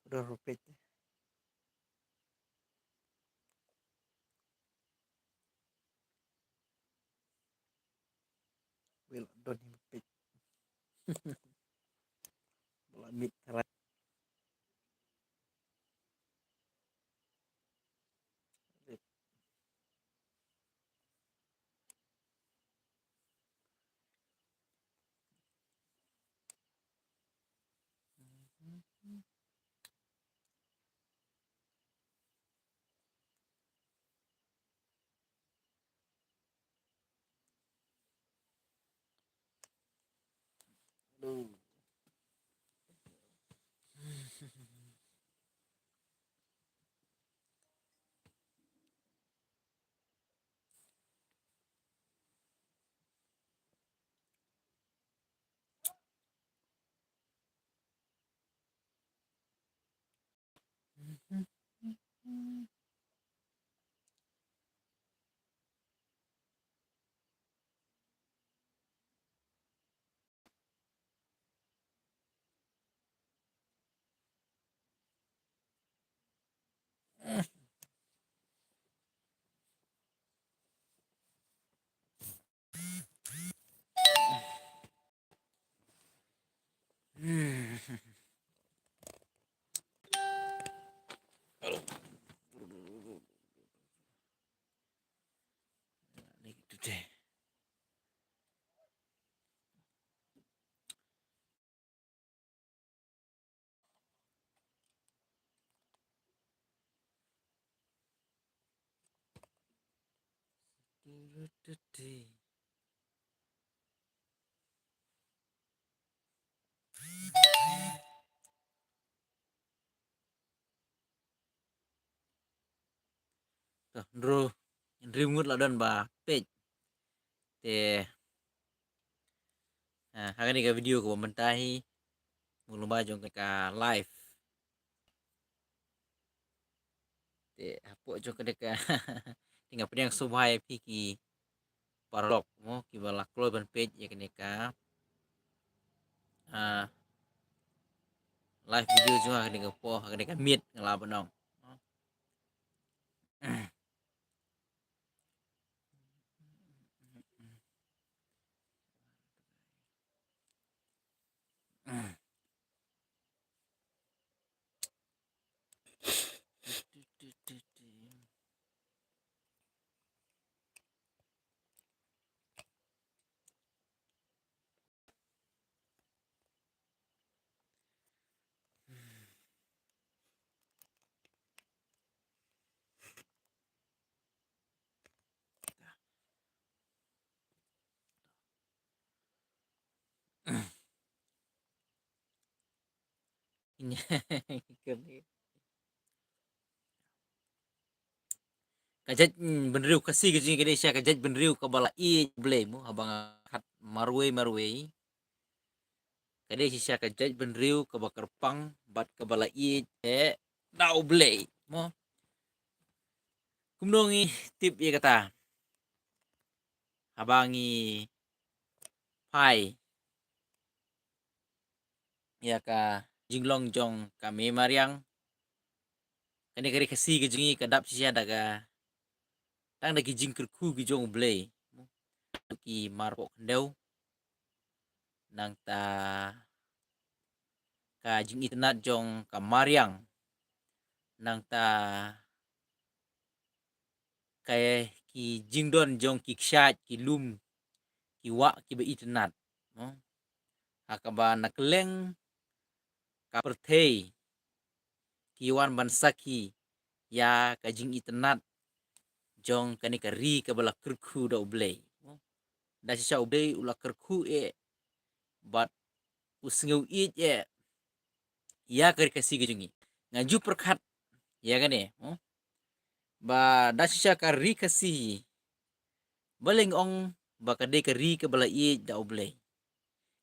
Udah rupet. Will don't rupet. Lamit right. Duh. Gitu deh. Tuh, Ndru ngut lah dan ba page. Teh. Nah, hari ni ka video ko mentahi mulumba jong ka live. Teh, apo jong ka tinggal pedang subhai piki parlok mo ki bala kloy ban page ya kene ka live video jong kene ka po kene ka meet ngala banong. Ini kajat benriu kasih ke kene sya kajat benriu ka bala I blame abang hat marwe kade sya kajat benriu ka bakar pang bat ka bala I dau blay mo kumdongi tip ya kata abangi pai ya ka jinglong jong kami mariang kane kare kasih ke jingi kadap sya daga tang dagi jingker ku gi jong blay ki marpo kendau nang ta ka jing itnat jong ka mariang nang ta kay ki jingdon jong ki kshat ki lum ki wa ki ba itnat no akaba nakleng ka perthei ki wan bansaki ya ka jing itnat jong kani ka ri ka bala kerku da ublay no da sya ublay ula kerku bat usngeu ya kari kasih ge jongi ngaju perkat ya kan ya, ba dasya ka ri kasi baleng ong ba kade ka ri ka bala i da oblay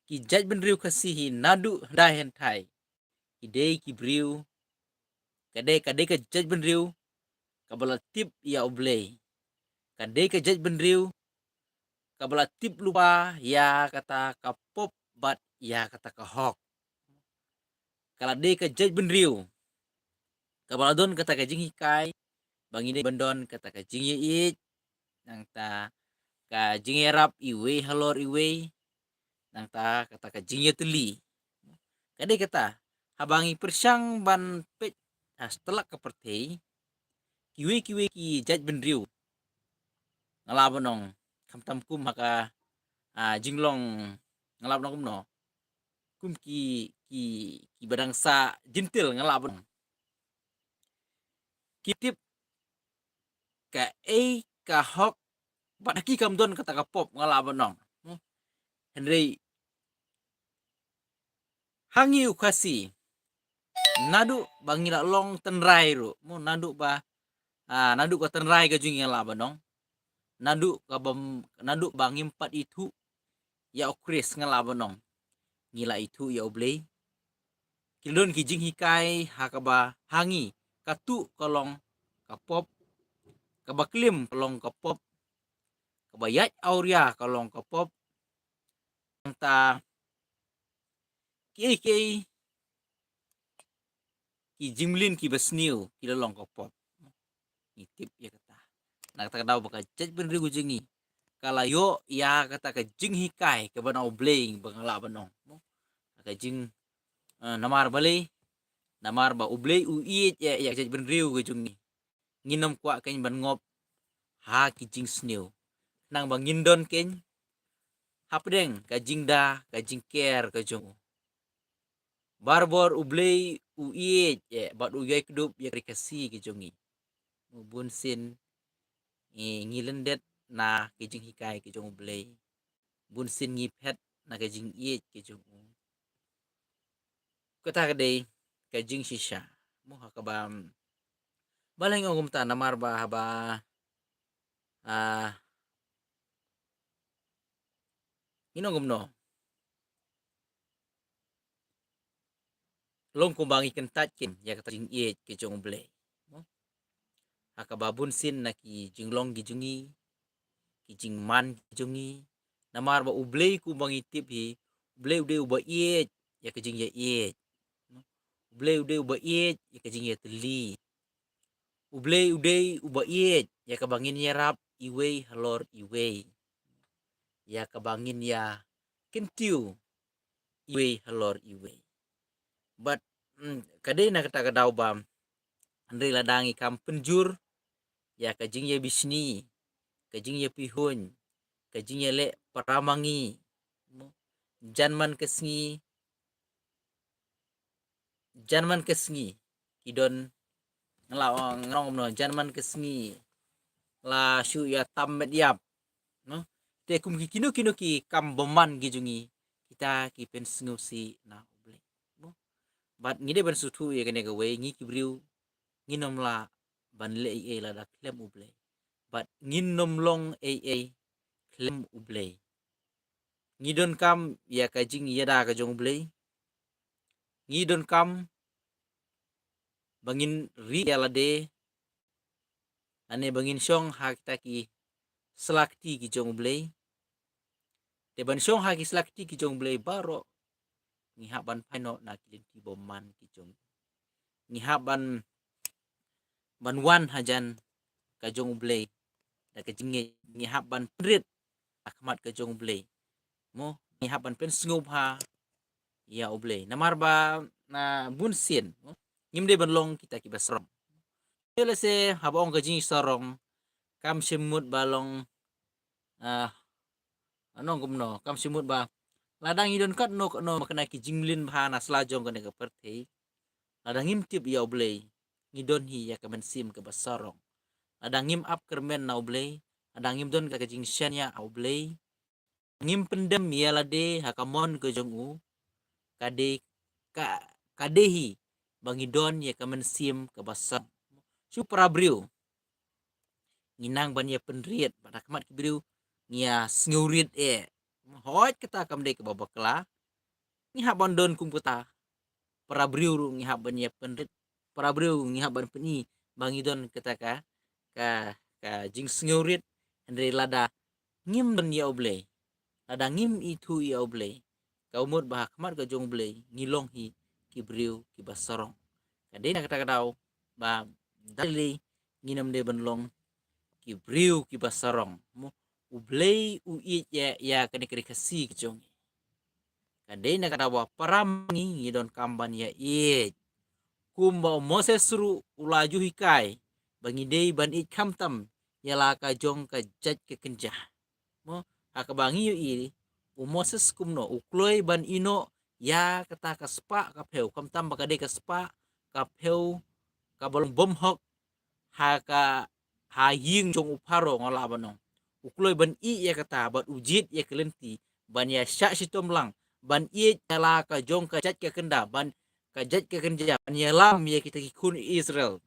ki jaj ben riu kasi nadu da hen thai ki dei ki briu kade ka jaj ben riu ka bala tip ya oblay kade ka jaj ben riu ka bala tip lupa ya kata ka pop bat ya kata ka hok kala de ka jaj ben riu ka bala don kata ka jing hikai bangi de bendon kata ka jing ye it nang ta ka jing ye rap iwe halor iwe nang ta kata ka jing ye teli kade kata habangi persyang ban pet setelah ka pertei kiwe ki jaj ben riu ngalab nong kam tam kum maka jinglong ngalab nong no kum ki badang sa jintil ngalab nong kitip ka ka hok badaki kam don kata ka pop ngalab nong Henry hangi ukasi nadu bangila long tenrai ru mo nadu ba nadu ka tenrai ka jungi ngalab nong nadu bangim pat itu ya okris ngalab nong ngila itu ya oblay kilon kijing hikai hakaba hangi katu kolong kapop kabaklim kolong kapop kabayat auria kolong kapop ta ki jimlin ki besniu ki lolong kapop tip ya kata nak kata daw baka jaj ben rigu jingi kala yo ya kata ka jing hikai ka bana oblay bangala banong ka jing namar balay namar ba oblay u iet ya jaj ben riu ga jungi nginom kwa ken ban ngop ha ki jing sniu nang bangin don ken hapdeng ka jing da ka jing ker ka jung barbor ublay u iet ya bat u yai kedup ya rikasi ki jungi bun sin ngilendet na ki jing hikai ki jung ublay bun sin ngi pet na ka jing iet ki jung kata kadai ka jing shisha mo hakabam baleng ngom ta namar ba haba inongom no long kumbangi kentat kin ya kata jing iet ki jung ublay hakababun sin na ki jinglong gi jungi ki jing man ki jungi namar ba ublay kumbangi tip hi ublay ude uba iet ya ka jing ya iet ublay ude uba iet ya ka jing ya teli ublay ude uba iet ya ka bangin ya rap iwe halor iwe ya ka bangin ya kentiu iwe halor iwe but kadai na kata kadaw bam andre ladangi kam penjur ya ka jing ya bisni ka jing ya pihun ka jing ya le paramangi janman kesngi kidon ngelong no janman kesngi la shu ya tammet yap no te kum kino ki kam boman gijungi kita ki pen si na oblay bat ngide ban sutu ya kene ga we ngi kibriu nginom la ban le la da klem oblay bat nginom long klem oblay ngidon kam ya ka jing ya da ka jong oblay ngidon kam bangin ri ala de ane bangin syong hak taki selakti ki jong oblay te ban syong hak selakti ki jong oblay baro ngihaban paino na kilin ki boman ki jong ngihaban banwan hajan ka jong oblay da ka jinge ngihaban prit akmat ka jong oblay mo ngihaban pen sngub ha ya oblay namar ba na bunsin ngimde ban long kita ki basrom ele se habong ka jing sorong kam semut balong anong gumno kam semut ba ladang idon kat no makna ki jinglin bha na slajong ka ne ka perthei ladang ngim tip ya oblay ngidon hi ya ka sim ka basarong ladang ngim up kermen na oblay ladang ngim don ka jing shen ya oblay ngim pendem ya lade hakamon ke jong u kadehi bangidon ya ka sim ka basar para brio nginang ban ya penriet pada kemat brio ngia sngurit hoj kita kam de ke babakla ngiha bandon kumputa para brio ngiha ban ya penrit para brio ngiha ban peni bangidon kita ka jing sngurit andre lada ngim ban ya oble lada ngim itu ya oble kaumut bah kemat ga jong oble ngilong hi ki brio ki basarong kadena kata kadau ba dali nginam de banlong ki brio ki basarong mo ublei u i ya kani kari kasi jong kadena kata wa paramngi ngidon kamban ya kumba moses suru ulaju hikai bangi dei ban i kamtam yala ka jong ka jaj ke kenjah mo akabangi yu u moses kumno ukloi ban ino ya kata ka spa ka peu kamtam bakade ka spa ka peu ka bolong bom hok ha ying jong uparo ngola banong ukloi ban i ya kata bat ujit ya kelenti ban ya syak sitom lang ban i yala ka jong ka jaj ke kenda ban ka jaj ke kenja ban ya lam ya kita kikun Israel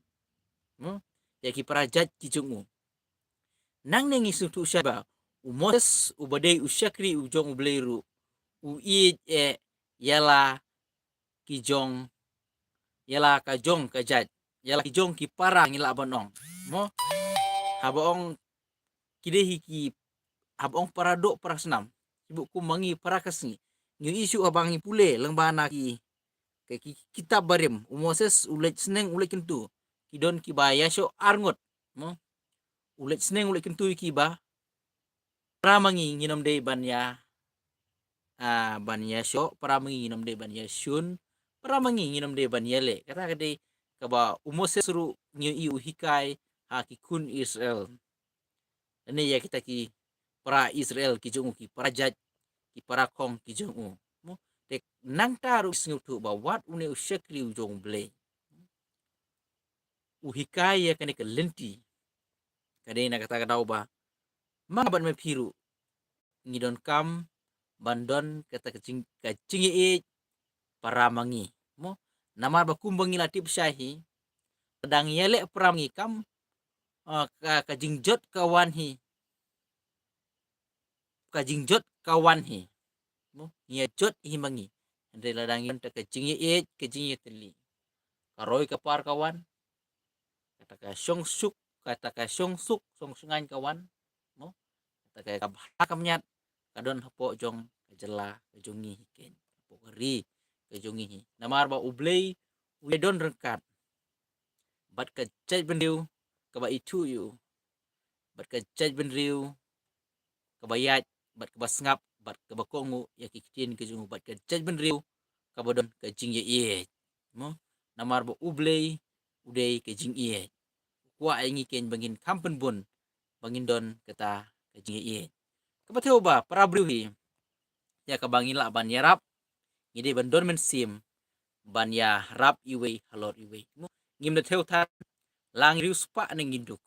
ya ki para jaj ki jungu nang nengi sutu syaba u moses u badai u syakri u jong ubleiru u i yala ki jong yala ka jong ka jaj yala ki jong ki para ngila banong mo habaong kidehi ki habaong paradok para senam ibu ku mangi para kasni ngi isu abangi pule lengbana ki kitab barim u moses ulet seneng ulet kentu kidon ki bayasho arngot mo ulet seneng ulet kentu ki ba pramangi nginom de ban ya sho pramangi nginom de ban ya shun pramangi nginom de ban yele kata kade kaba u moses ru ngi i uhikai ha ki kun Israel ini ya kita ki para Israel ki jongu ki para jaj ki para kong ki jongu mo tek nang taru snutu ba wat une usyakri u jong ble uhikai ya kane ke lenti kade na kata kadau ba maban me piru ngidon kam bandon kata kacingi para mangi mo namar ba kumbang ilatip syahi pedang yele pramangi kam kajingjot kawan hi mo ngia jot himangi andre ladangin ta kajingi teli karoi kapar kawan kata ka song suk song kawan mo kata ka hakamnyat kadon hapo jong kajela kajongi hiken hapo kari kajongi hi namar ba ublei don rengkat bat ka jaj bendiu kaba itu yu bat ka jaj bendiu kaba yat bat ka basngap bat ka bakongu ya kikitin ke jungu bat ka jaj bendiu kaba don ka jing ye mo namar ba ublei udei ka jing ye kwa ingi ken bangin kampen bun bangin don kata ka jing ye kaba teu ba para bruhi ya ka bangila ban yarap ngide ban don men sim ban ya rap iwe halor iwe mo ngim na teu tar lang riu spa nang induk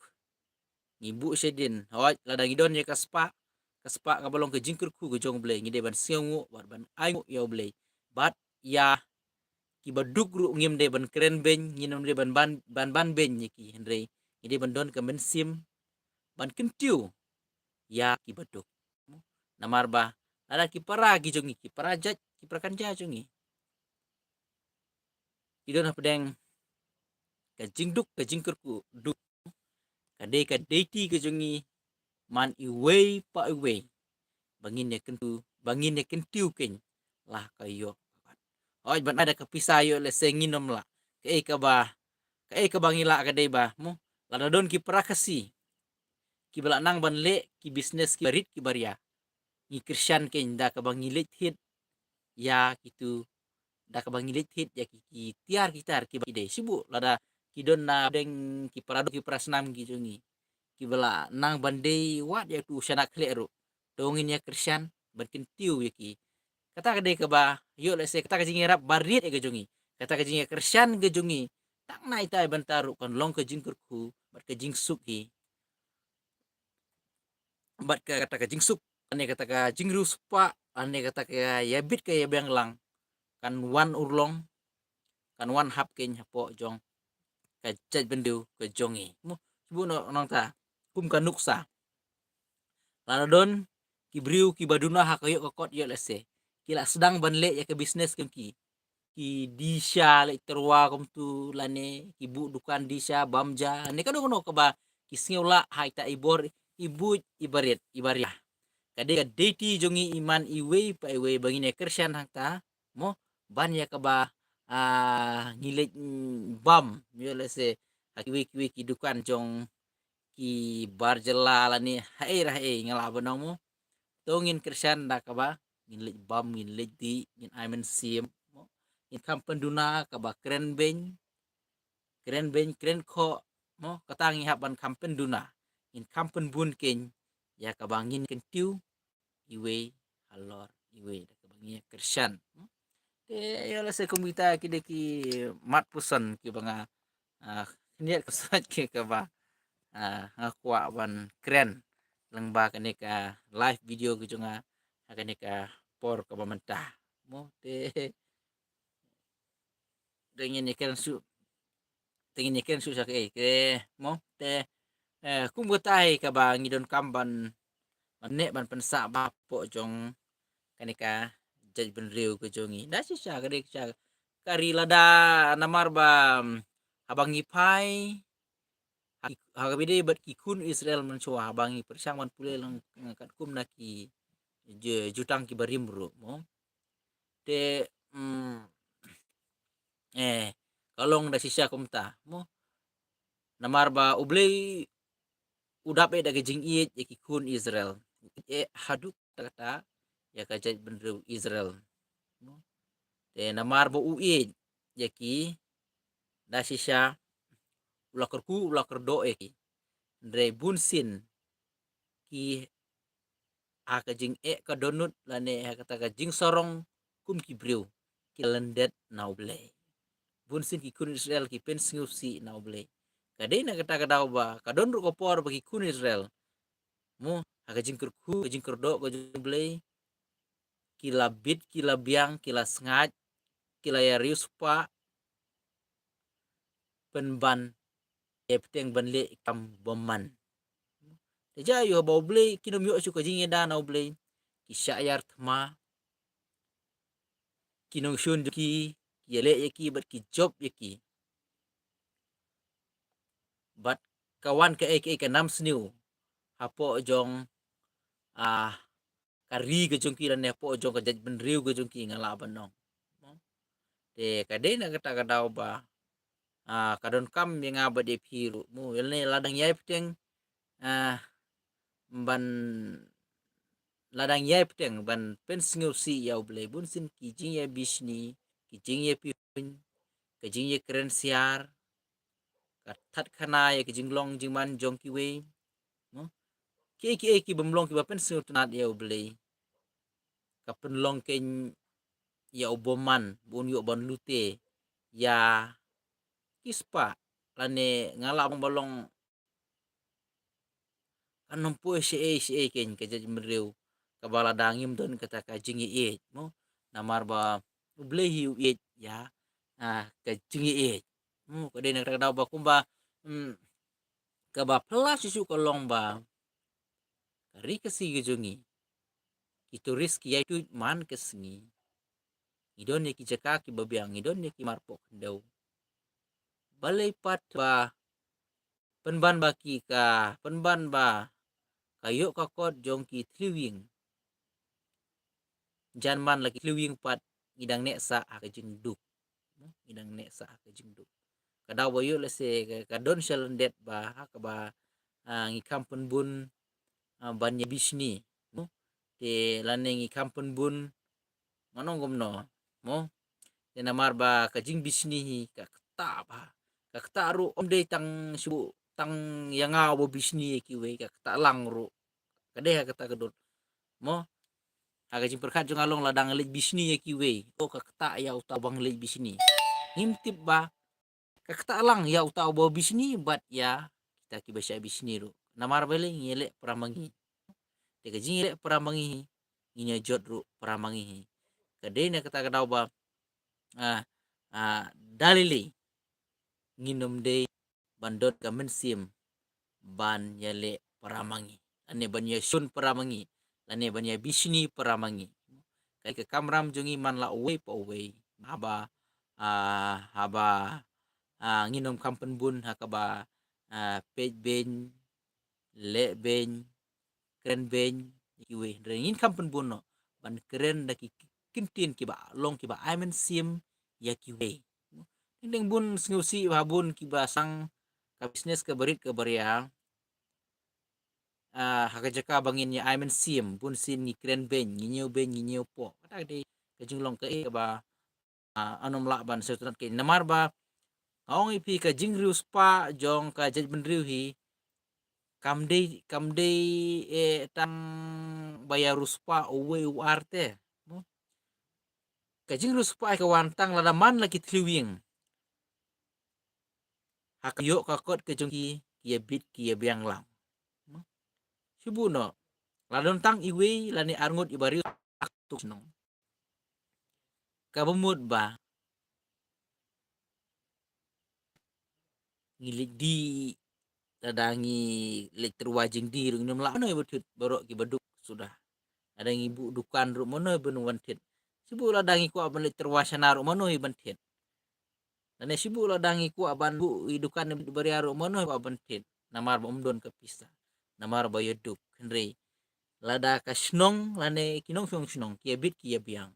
ngibu sedin hoj ladang idon ya kaspa ka balong ke jingkur ku ke jong ble ngide ban siangu ban aingu ya ble bat ya ki baduk ru ngim de ban keren ben nginom de ban ben ki hendre ngide ban don ke men sim ban kentiu ya ki baduk namar ba ada ki para ki jongi ki para jaj ki prakan ja jongi idon hapdeng ka jingduk ka jingkurku duk kade ka deiti ke jongi man iwe pa iwe bangin ya kentiu ken lah kayo oj ban ada kepisayo le senginom la ka bangila ka de ba mo la don ki prakasi ki bala nang ban le ki business ki barit ki baria ni Christian ken da ka bangilit hit ya gitu da ka bangilit hit ya ki tiar kitar ki de sibu lada ki don na deng ki parado ki prasnam ki jongi ki bala nang bandei wat ya tu sanak kleru dongin ya Christian berkin tiu ya ki kata ka de ka ba yo le se kata ka jingi rap barit ya jongi kata ka jingi Christian ke jongi tak na ita bantaru kon long ke jingkurku bat ke jing suki bat ka kata ka jing suk ane kata ka jingru spa ane kata ka yabit ka yabang lang kan wan urlong kan wan hap ken hapo jong ka jaj bendu ka jongi mo sibu no nong ta kum ka nuksa lanodon ki briu ki baduna ha kayo kokot yo lese kila sedang banle ya ke bisnes ki disha le terwa kom tu lane ibu dukan disha bamja ne kado no ka ba ki singula ha ita ibor ibu ibaria kade ka deti jongi iman iwe pa iwe bangine kershan hangta mo ban ya ka ba ngilet bam yo lese akiwe kiwe ki dukan jong ki barjela lani hae ngala banong mo tongin kershan da ka ba ngilet bam ngilet di ngin aimen sim mo in kampen duna ka ba kren kren ko mo katangi haban kampen duna in kampen bun ken ya ka bangin kentiu iwe halor iwe da ka bangin kershan ya la se kumita ki de ki mat pusan ki banga niat kesat ki ka ba ngakwa ban keren lang ba kane ka live video ki jonga kane ka por ka ba mentah mo te dengan ikan su tingin ikan su sa ke mo te kum gotai ka ba ngidon kamban manek ban pensa ba po jong kane ka jaj ben riu ke jongi da si sya kade sya kari lada namar ba habangi pai hagabide bat ki kun Israel mencoa habangi persang man pule lang kat kum na ki jutang ki barim bro mo te kalong da sisya kumta mo namar ba ublei udap da gejing iet ya ki kun Israel haduk kata ya ka jaj ben riu Israel mo te namar ba uiet ya ki da sisya ulakar do ki Andre bunsin ki ka jing ka donut lane kata ka jing sorong kum ki briu ki lendet na ublei bunsin ki kun Israel ki pen si na ublei kade na kata ka ba ka don ru ko por bagi kun Israel mo ka jing do ko ublei kila bit kila biang kila sngaj kila ya riuspa penban epteng banle kam boman ja yo ba ublei kinom yo su ka jing da na ublei ki syayar tma kinong shun ki yele yaki bat ki job yaki bat kawan ke ke nam sniu hapo jong kari ke jong ki dan hapo jong ka jaj ben riu ke jong ki ngala banong te kade na kata ka dau ba kadon kam yang abad de piru mu yelne ladang yai peteng ban ladang yai peteng ban pen sniu si ya ublei bun sin ki jing ya bisni ki jing ya pin ke jing ya keren siar kat khana ya ki jinglong jingman jong ki we no ki bemlong ki bapen sut nat ya ublei ka penlong ken ya uboman bun yo ban lute ya kispa lane ngala bang balong kanom po si ken ke jadi mereu ka bala dangim don kata ka jingi mo namar ba ublei hiu ya ka jingi mo ka de na ka daw ba kumba ka ba pla susu ko long ba kari kasi gejongi ituris ki yaitu man kesengi idon ki jaka ki babiang idon ki marpok dau balai pat ba penban baki ka penban ba kayo kakot jong ki triwing janman lagi triwing pat idang nek sa ka jengduk idang nek sa ka jengduk kadaw bayo lese kadon shalendet ba ka ba ngi kampen bun banya bisni te lanengi kampen bun manong gomno mo te namar ba kajing bisni hi ka kta ba ka kta ru omde tang su tang yanga bo bisni ki we ka kta lang ru kade ha kata kedot mo aga jing perkat jong along ladang lej bisni ki we o ka kta ya uta bang lej bisni ngintip ba ka kta lang ya uta bo bisni bat ya kita ki basya bisni ru namar bele ngele pramangi te jing ngele pramangi inya jot ru pramangi kade na kata kadaw ba dalili nginom de bandot gamen sim ban yale paramangi ane ban ya shun paramangi lane ban ya bisni paramangi kai ke kamram jungi man la uwe pa uwe haba haba nginom kampen bun hakaba page ben le ben keren ben kiwe rengin kampen bun no ban keren da ki kintin ki ba long ki ba aimen sim ya kiwe ding bun sngeusi ba bun ki ba sang ka bisnes ke berit ke beria hakajaka bangin ya aimen sim bun sin ni keren ben nginyeu po kata de kajing long ke ba anom la ban setunat ke namar ba aong ipi ka jingrius pa jong ka jej benriu hi kamdei tang bayarus pa uwe uarte ka jingrius pa ka wantang lada man lagi tliwing hakayo ka kot ke jong ki ya bit ki ya biang lang sibuno ladon tang iwe lani arngut ibarius aktu senong kabumut ba ngilik di ladangi lek terwajing di rung nom la no ibutut borok ki baduk sudah ada ibu dukan ru mono ben wantit sibu ladangi ku aban lek terwasana ru mono iban tit dan sibu ladangi ku aban bu idukan bari aru mono aban tit namar bomdon ke pisa namar bayeduk henry lada ka snong lane kinong fiong snong kia bit kia biang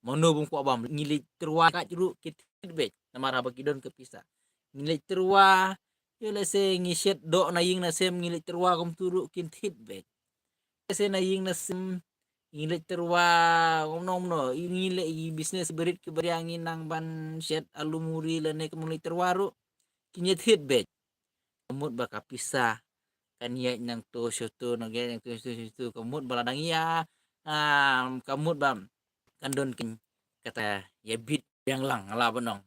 mono bung ku abam ngilik terwa ka juru kit bet namar abakidon ke pisa ngilik terwa yo lese ngiset do na ying na sem ngilik terwa kom turu kin tit bet lese na ying na sem ngilik terwa om no ngilik i bisnes berit ke beriangin nang ban set alumuri lane kemulik terwaru kinyet hit bet kemut baka pisah kan ya nang to shoto no ge nang to kemut baladang ya kemut bam kandon kin kata ya bit yang lang ala benong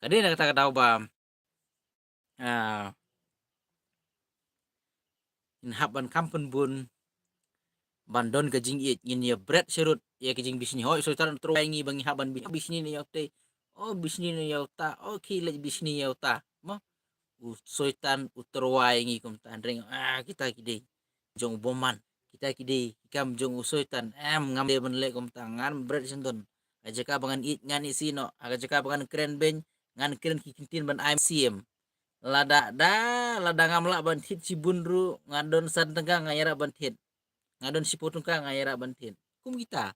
kade na kata kata ba in haban kampen bun bandon ke jing it ngin ya bread serut ya ke jing bisni hoi so taran tro ngi bangi haban bisni ne yakte bisni ne yauta le bisni yauta mo soitan uterwai ngi kum tan ring kita kide jong boman kita kide kam jong usoitan ngamde benle kum tangan bread sendon ajaka bangan it ngan isino ajaka bangan keren ben ngan keren kikintin ban I'm CM lada ngamla ban hit si bunru ngadon san tenggang ngayara ban hit ngadon si potong ka ngayara ban hit kum kita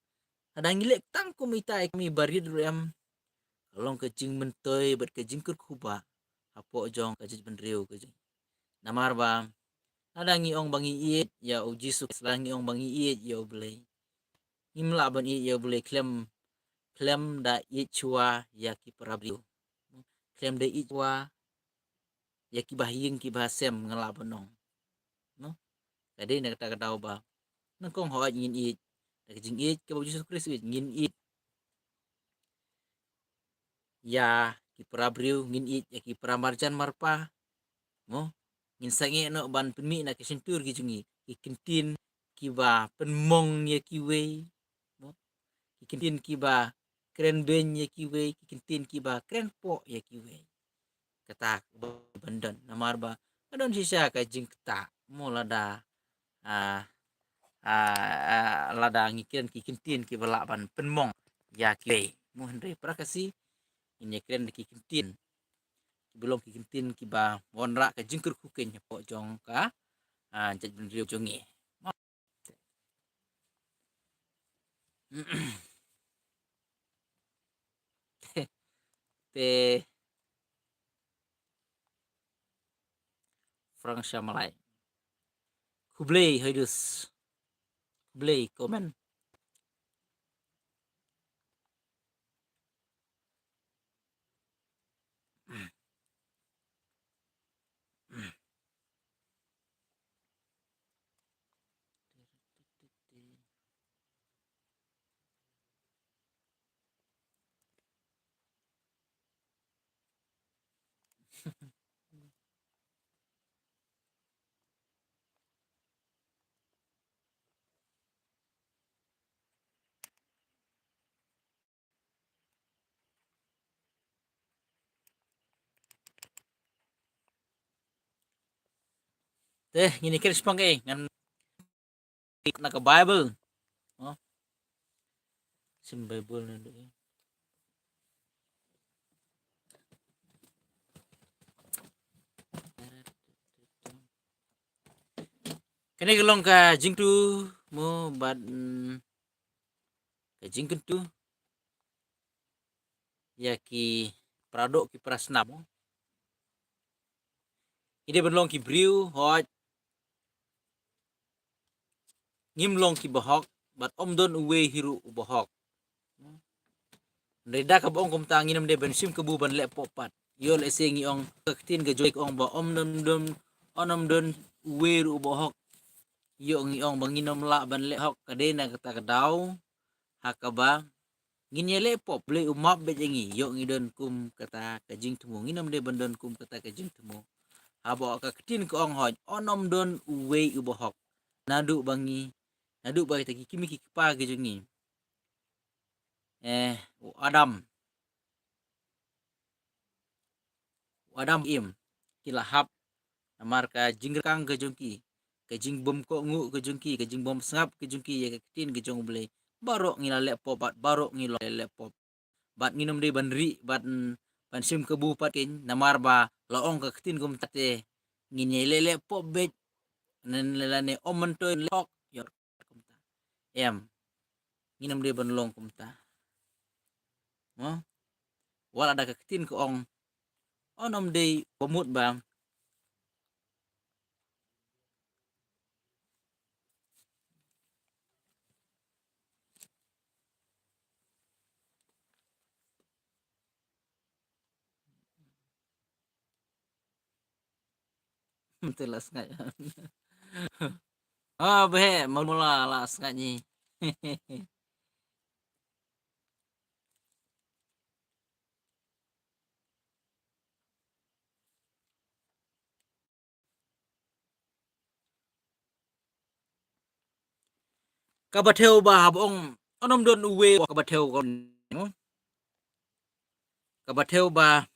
ada ngilek tang kum kita kami barid ru em long kecing mentoy ber kecing kuba apo jong kajit benriu kajing namar ba ada ngiong bangi iet ya uji sukses la ngiong bangi iet ya boleh imla ban iet ya boleh klem da iet chua ya ki prabriu klem da iet chua ya ki bahing ki bahasem ngala benong no kade na kata kata ba nangkong ho ngin iet kajing iet ke uji sukses ngin iet ya ki prabriu ngin iet ya ki pramarjan marpa mo ngin sange no ban pemi na kesentur ki jungi ikintin kiba penmong ya kiwe mo ikintin kiba keren ben ya kiwe ikintin kiba keren po ya kiwe kata bandan namar ba adon sisa ka jing kata mo lada lada ngikiran kikintin kiba laban penmong ya kiwe mo henry prakasi ini keren kikintin belum kikintin kiba wonra ka jingkur kuken po jong ka jaj benriu jongi te Frank Shamalai Kublai Haidus Kublai komen ngini kira spang ngan na ka Bible. Oh, sim Bible na do. Kani gelong ka jingtu mo bad ka jingkun tu ya ki prado ki prasnamo. Ide benlong ki briu hoj ngimlong ki bahok bat omdon uwe hiru bahok. Reda ka bong kum tangin de bensim ke buban le popat. Yol esengi ong kaktin ke joik ong ba omdon onom don uwe ru bahok. Yo ngi ong banginom la ban le hok kadena kata kadau hakaba nginyele pop le umap bejengi yo ngi don kum kata kajing temu nginom de bandon kum kata kajing temu. Abo ka ketin ko ong hoj onom don uwe ubohok nadu bangi nadu bagi taki kimi ki pa gejungi Adam im kilahap amar ka jingkang gejungki kajing bom ko ngu gejungki kajing bom sngap gejungki ya ketin gejong ble baro ngila le pop bat baro ngilo le pop bat nginom de banri bat ban sim kebu patin namar ba loong ka ketin kum tate nginyele pop bet nenelane omen to lok yor kumta em nginom de ban long kumta mo wala ada ketin ko ong onom de pomut ba telas ngai behe mula las ngai kabatheu ba habong onom don uwe kabatheu kon kabatheu ba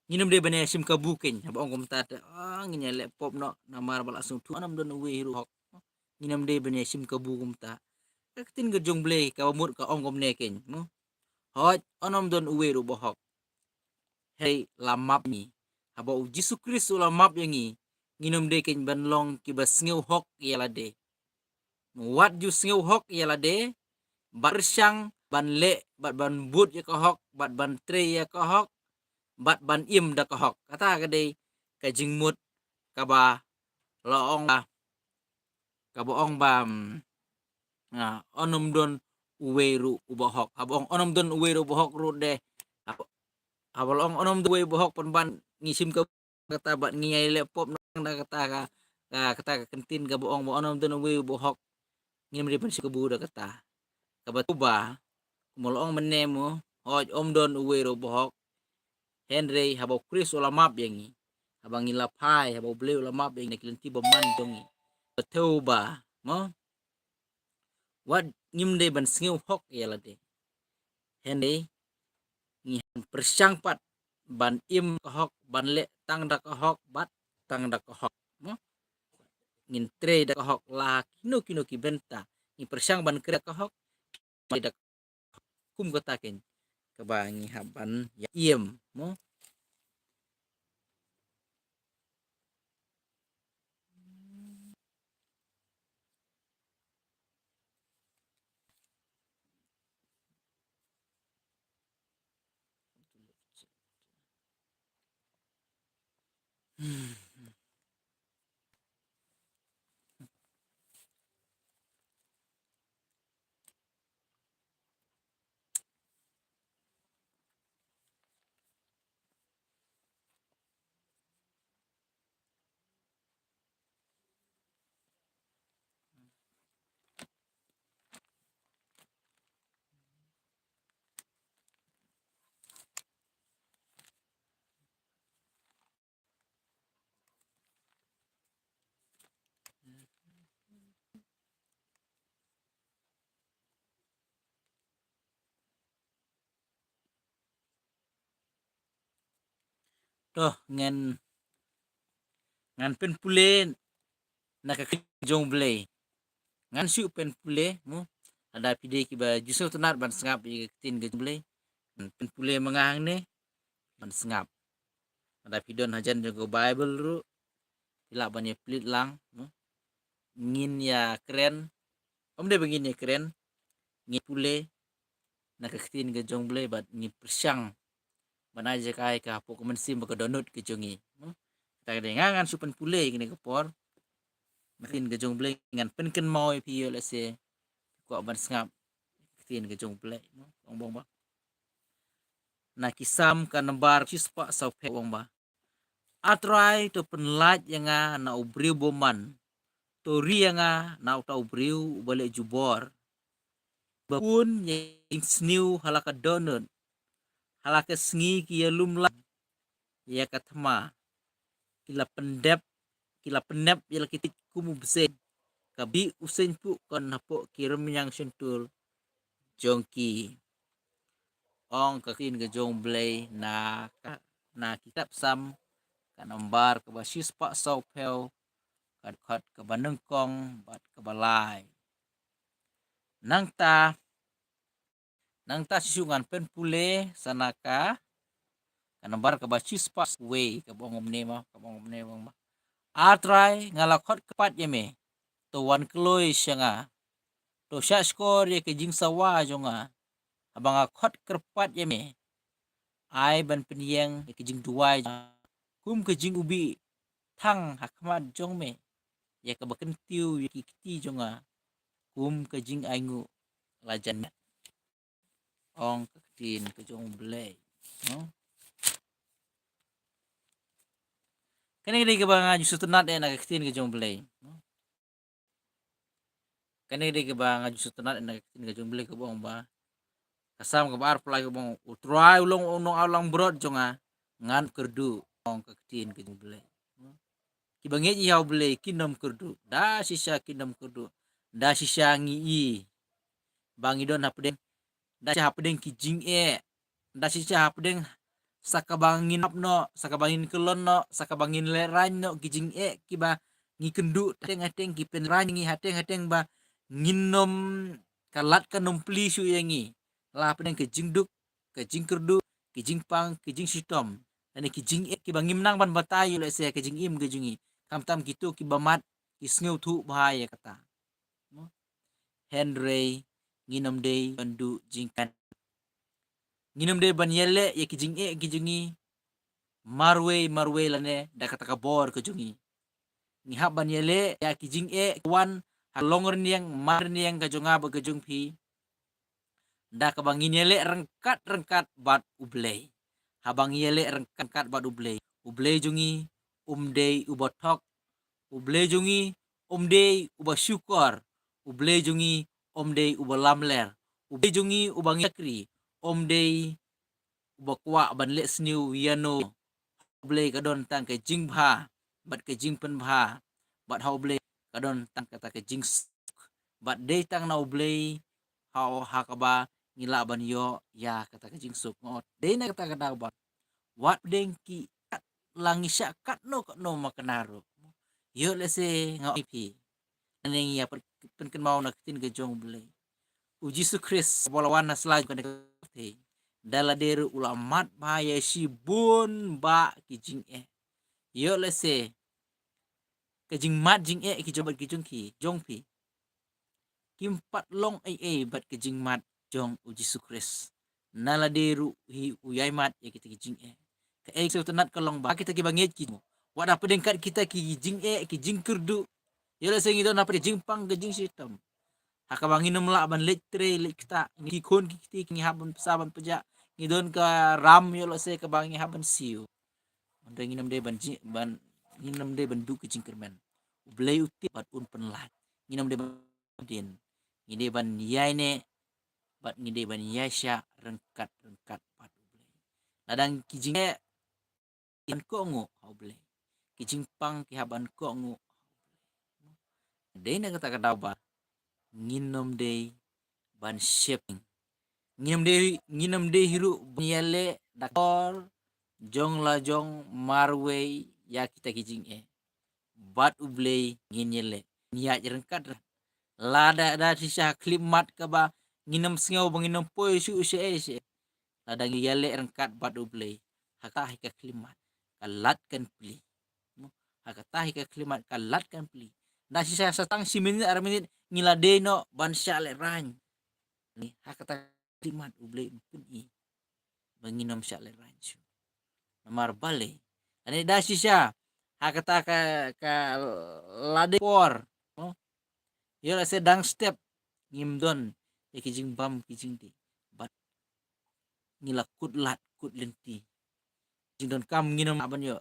nginom de bane sim kabukin habong kom tat nginya le pop no namar bala sung tu onom don uwe hiru hok nginom de bane sim kabu kom ta katin gejong ble ka mut ka ong kom neken mo hoj onom don uwe ru bohok hey lamap ni habo Jisu Kristus lamap yangi nginom de ken ban long ki basngeu hok yala de wat ju sngeu hok yala de barsang ban le bat ban but ya ka hok bat ban tre ya ka hok bat ban im da ka hok kata ka de ka jingmut ka ba loong ba ka boong ba onom don uweru ubohok abong onom don uweru bohok ru de abalong onom do uwe bohok pan ban ngisim ka kata bat ngiyai le pop nang da kata ka kata ka kentin ka boong ba onom don uwe bohok ngim ri pan sikabu da kata ka batuba molong menemo hoj om don uweru bohok Henry habo Chris ulamap yangi abang ilapai habo ble ulamap yangi kilenti baman dongi batuba mo wat ngim de ban sngeu hok yala de Henry ngihan persangpat ban im kahok ban le tang da kahok bat tang da kahok mo ngin tre da kahok la kino ki benta ni persang ban kre kahok da kum kataken kabangi haban ya iem mo toh ngen ngan pen pule na ka jong blay ngan su pen pule mo ada pide ki ba juso tenat ban sengap i tin ke blay pen pule mengang ne ban sengap ada pidon hajan jago bible ru tila ban ye plit lang mo ngin ya keren de begin ya keren ngi pule na ka tin ke jong blay bat ngi persyang ban aja kai ka po komen sim ka donut ke jongi mo ta de ngangan su pen pule kini ke por makin ke jong blay ngan pen ken mau pi yo le se ko ban sengap tin ke jong blay mo bong ba na kisam ka nambar chispa sa pe bong ba atrai to penlaj yanga na ubriu boman to rianga na uta ubriu bale jubor bapun yang sniu halaka donut halaka sngi ki yalum la ya katma kila pendep yala kitik kumu bese kabi usen pu kon napo kirim yang sentul jongki ong kakin ke jong blay na kitab sam kanambar ke basis pak sau peu kat ke banengkong bat ke balai nang ta sisungan pen pule sanaka kanambar ke basis pak we ke bongom nema atrai ngalakot kepat yeme to wan kloi syanga to sya skor ye ke jing sawa jonga abang akot kerpat yeme ai ban peniang ye ke jing duai kum ke jing ubi thang hakmat jong me ya ke bakentiu ya kiti jonga kum ke jing aingu lajan ong ketin ke jong blay no kene de ke banga jusu tenat na ketin ke jong blay no kene de ke banga jusu tenat na ketin ke jong blay ke bong ba kasam ke bar play ke bong utrai ulong alang brot jonga ngan kerdu ong ketin ke jong blay ki banget yau blay kinom kerdu da sisa kinom kerdu da sisa ngi bangi don hapden da hapden ki jing da sisa hapden sakabangin apno sakabangin kelon no sakabangin leran no ki jing ki ba ngi kendu hateng ki penran ngi hateng ba nginom kalat kanom pli su yangi la hapden ke jingduk ke jing kerdu ki jing pang ki jing sitom ane ki jing ki bangim nang ban batayu le se ke jing im ke jungi kam tam gitu ki bamat ki sneu thu bahaya kata Henry nginom day bandu jingkan nginom day ban yele ya ki jing ki jungi marwe lane da kata kabor ke jungi ni hab ban yele ya ki jing wan halongor niang mar niang ka jonga ba ke jung pi da ka bangin yele rengkat bat ublay habang yele rengkat bat ublay jungi day ubotok ublay jungi day uba syukor ublay jungi day uba lamler ublay jungi ubang yakri day uba kwa ban le sniu yano ublay kadon tang ke jing bha bat ke jing pen bha bat ha ublay kadon tang kata ke jing bat day tang na ublay ha kaba ngila ban yo ya kata ke jing suk ngot day na kata kada ba wat deng ki langisya kat no makanaro yo lese ngau ipi neng ya pen mau nak tin ke jong blay uji sukris bolawan na selaj kan ke dala deru ulamat bahaya si bun ba ki jing yo lese ke jing mat jing ki jobat ki jong pi kimpat long bat ke jing mat jong uji sukris nala deru hi uyai mat ya kita ki jing ke so tenat kalong ba kita ki banget ki wada pedengkat kita ki jing kerdu yo lese ngi don apa jing pang ke jing sitam hakabangin la ban letre le kita ngi kon ki ngi haban saban peja ngi don ka ram yo lese ka bangi haban siu onda ngi nam de ban ngi nam de ban du ke jing kermen blay uti bat un penlat ngi nam de din ngi de ban yai ne bat ngi de ban yai sya rengkat bat blay ladang ki jing yan ko ngo blay ki jing pang ki haban ko ngo de na kata kada ba nginom de ban shaping nginom de hiru nyele dakor jong la jong marwe ya kita kijing bat ublei nginyele niat rengkat lada da sisa klimat ka ba nginam sngau banginam poi su se lada ngiyale rengkat bat ublei hakah ka klimat kalat kan pli hakatah ka klimat kalat kan pli da sisa satang si minit ar minit ngiladeno ban syale rany ni hakata klimat ublei pun i banginam syale rany su namar bale ane da sisa hakata ka lade por yo la sedang step ngimdon ya kijing bam kijing di bat ngila kut lenti jingdon kam nginam aban yo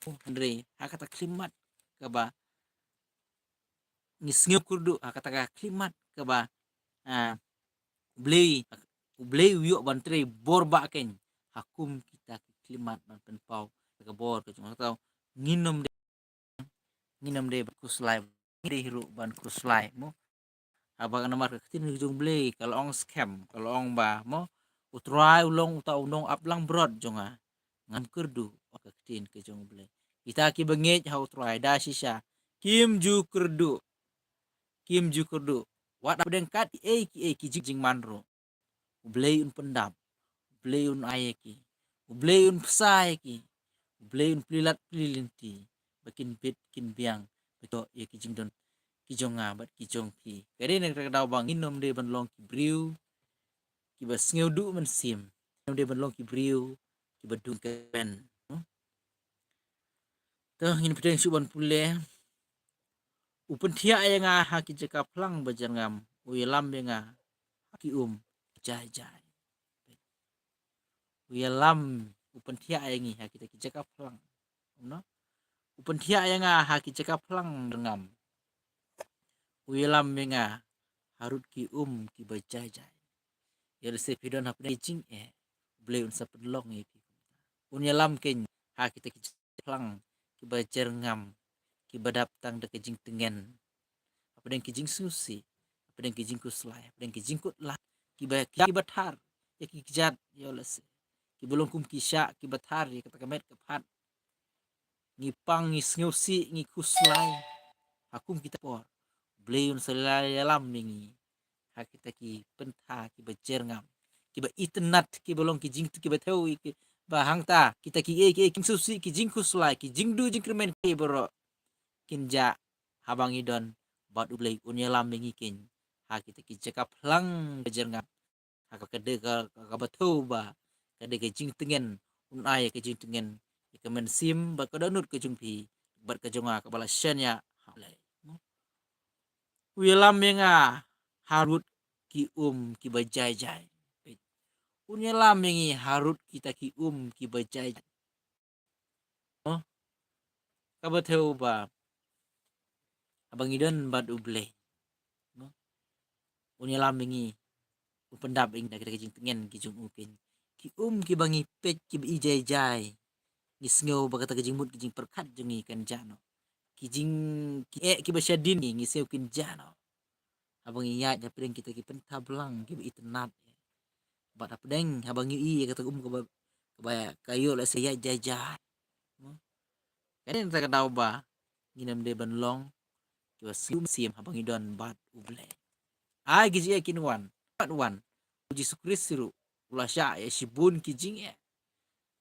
Andre hakata klimat kaba ngisngep kurdu hakata ka klimat kaba ublei uyok bantre borba ken hakum kita klimat ban penpau ka bor ke cuma tahu nginam de kuslai de hiru ban kuslai mo abang nomor ketin ujung blei kalau ong scam kalau ong ba mo utrai ulong uta undong aplang brod jonga ngam kerdu ketin ke jong blei kita ki benget ha utrai da sisa kim ju kerdu wat abdeng kat ki jing manro blei un pendap blei un ayeki blei un pesai ki blei un plilat plilinti bakin bit kin biang beto ye ki jing don kijonga bat kijong pi kare ne daw bang inom de ban long ki briu ki bas ngeudu man sim de ban long ki briu ki badung ken to ngin pedeng suban pule upen thia nga ha ki jeka plang bajangam uyelam nga ki jai uyelam upen thia ngi ha ki jeka plang no upen thia nga ha ki jeka plang dengam uyelam nga harut ki ki bajai ya se pidon hapne jing blei un sapelong pi unyalam ken ha kita ki plang ki bajer ngam ki badap tang de jing tengen apa den ki jing susi apa den ki jing kuslai apa den ki jing kut la ki bathar ya ki jat ya les ki belum kum ki sya ki bathar ya kata kamet kepat ngi pang ngi sngusi ngi kuslai hakum kita por blei un selai alam ngi ha kita ki pentha ki bajer ngam ki ba itnat ki belum ki jing ki bathau ki bahang ta kita ki ki susi ki jing kuslai ki jing du jing kremen ki boro kinja habang idon bat ublei unyalam ngi kin ha kita ki cekap lang bajer ngam ha ka kede ka bathau ba kede ke jing tengen un ay ke jing tengen ke men sim ba ka donut ke jung pi bat ka jonga ka bala syanya uyalam nga harut ki ki bajai unyalam ngi harut kita ki ki bajai ka bathau ba abang idon bat ublei unyalam ngi upendap ing da kita tengen ki jung ukin ki ki bangi pet ki jai ngi sngo ba kata ki jing mut ki jing perkat jungi kan jano ki jing ki basyadin ngi seu kin jano abang iya ja pedeng kita ki pentablang ki itnat bat apdeng abang i kata ka ba kayo la saya jajai kan ta daw ba nginam de ban long ki sim abang idon bat ublei ai gizi kinwan wan Yesus Kristus ulah sya sibun ki jing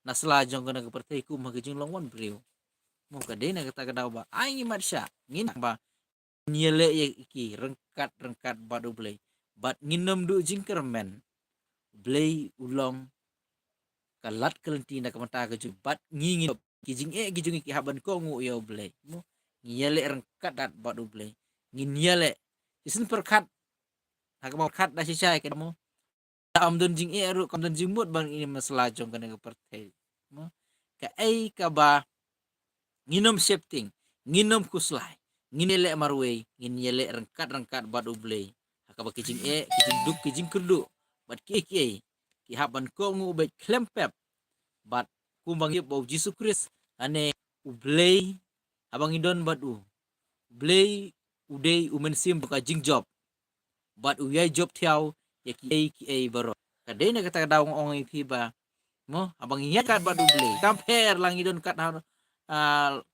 nasla jong kana pertai ku ma jing long wan breu mo ka de na kata daw ba ai ngimat sya ngin ba nyele ki rengkat bat ublei bat nginam du jing kermen blei ulong kalat kelenti na kamata ka bat ngingin kijing kijung ki haban ko ngu ya ublei mo nyele rengkat dat bat ublei ngin nyele isin perkat hakama kat da si syai ka mo am don jing ru kam don jing mut bang ini masalah jong kana ka pertai mo ka ka ba nginom septing nginom kuslai nginele marwe nginyele rengkat bat ublei hakaba kijing kijing duk kijing kerdu bat ki ki haban ko ngu bet klempep bat kumbang yep bau Yesus Kristus ane ublei abang idon bat ublei udei umensim buka jing job bat uyai job tiao ya ki baro kade na kata daw ong ipiba mo abang iya kat bat ublei kamper lang idon kat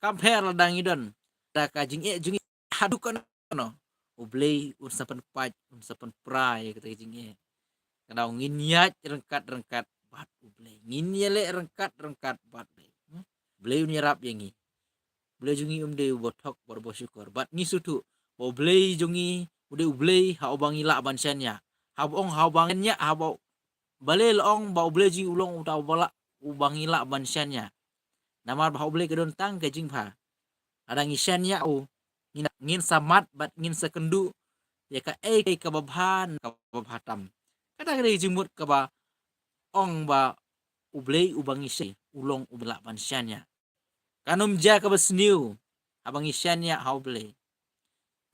kamper ladang idon da ka jing jungi hadu no ublei un sapan paj un sapan prai kata jing kadau ngin nyat rengkat bat ublei ngin yele rengkat bat ublei nyerap yangi ublei jungi umde botok borbo syukur bat ni sutu ublei jungi ublei ha obangi la bansanya ha bangnya ha bale long ba ublei ji ulong utau bala ubangi la bansanya namar ba ublei kedon tang ke jing pha ada ngisanya ngin samat bat ngin sekendu ya ka kababhan kababhatam kata kali jimut ka ba ong ba ublei ubang isi ulong ubla bansyanya kanum ja ka basniu abang isyanya haublei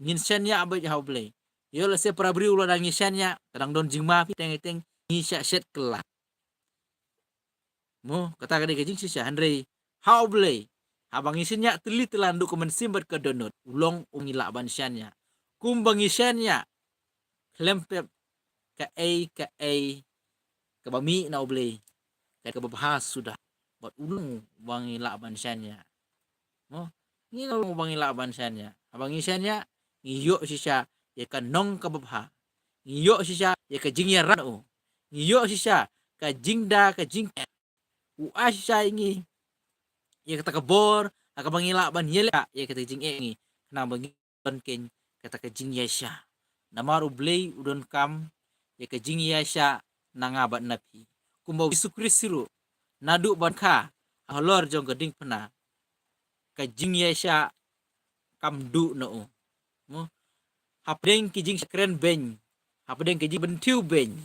ngin syanya abai haublei yo la se prabri ulo dang isyanya kadang don jingma pi teng ngisya set kelak mo kata kali ke jing sisya handrei haublei abang isinya teli telandu kemen simbat ke donut ulong ungila bansyanya kumbang isyanya klempep ka bami na ublei ka babahas sudah buat ulung bangi la bansyanya mo ni ulung bangi la bansyanya abang isyanya ngiyo sisya ya ka nong ka babha ngiyo sisya ya ka jingya ranu ngiyo sisya ka jingda ka jing u asya ingi ya kata kabor aka bangi la ban yela ya kata jing ingi na bangi ken kata ka jing yasya namar ublei udon kam ya ka jing yasya nangabat napi kumba Yesus Kristus nadu banka halor jong gading pena ka jing yasya kam du no mo hapdeng ki jing kren ben hapdeng ki jing bentiu ben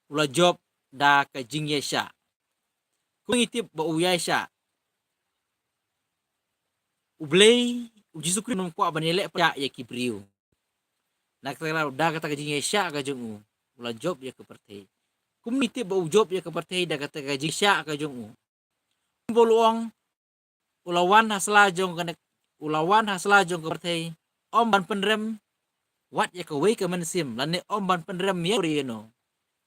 ula job da ka jing yasya kungitip ba uyasya ublei Yesus Kristus nom kwa banele pa ya kibriu nakala da kata ka jing yasya ka jong ula job ya ka pertei kumiti ba ujob ya kapartei da kata ka jisya ka jong boluang ulawan hasla jong kapartei om ban penrem wat ya ka wei ka mensim lane om ban penrem ya rieno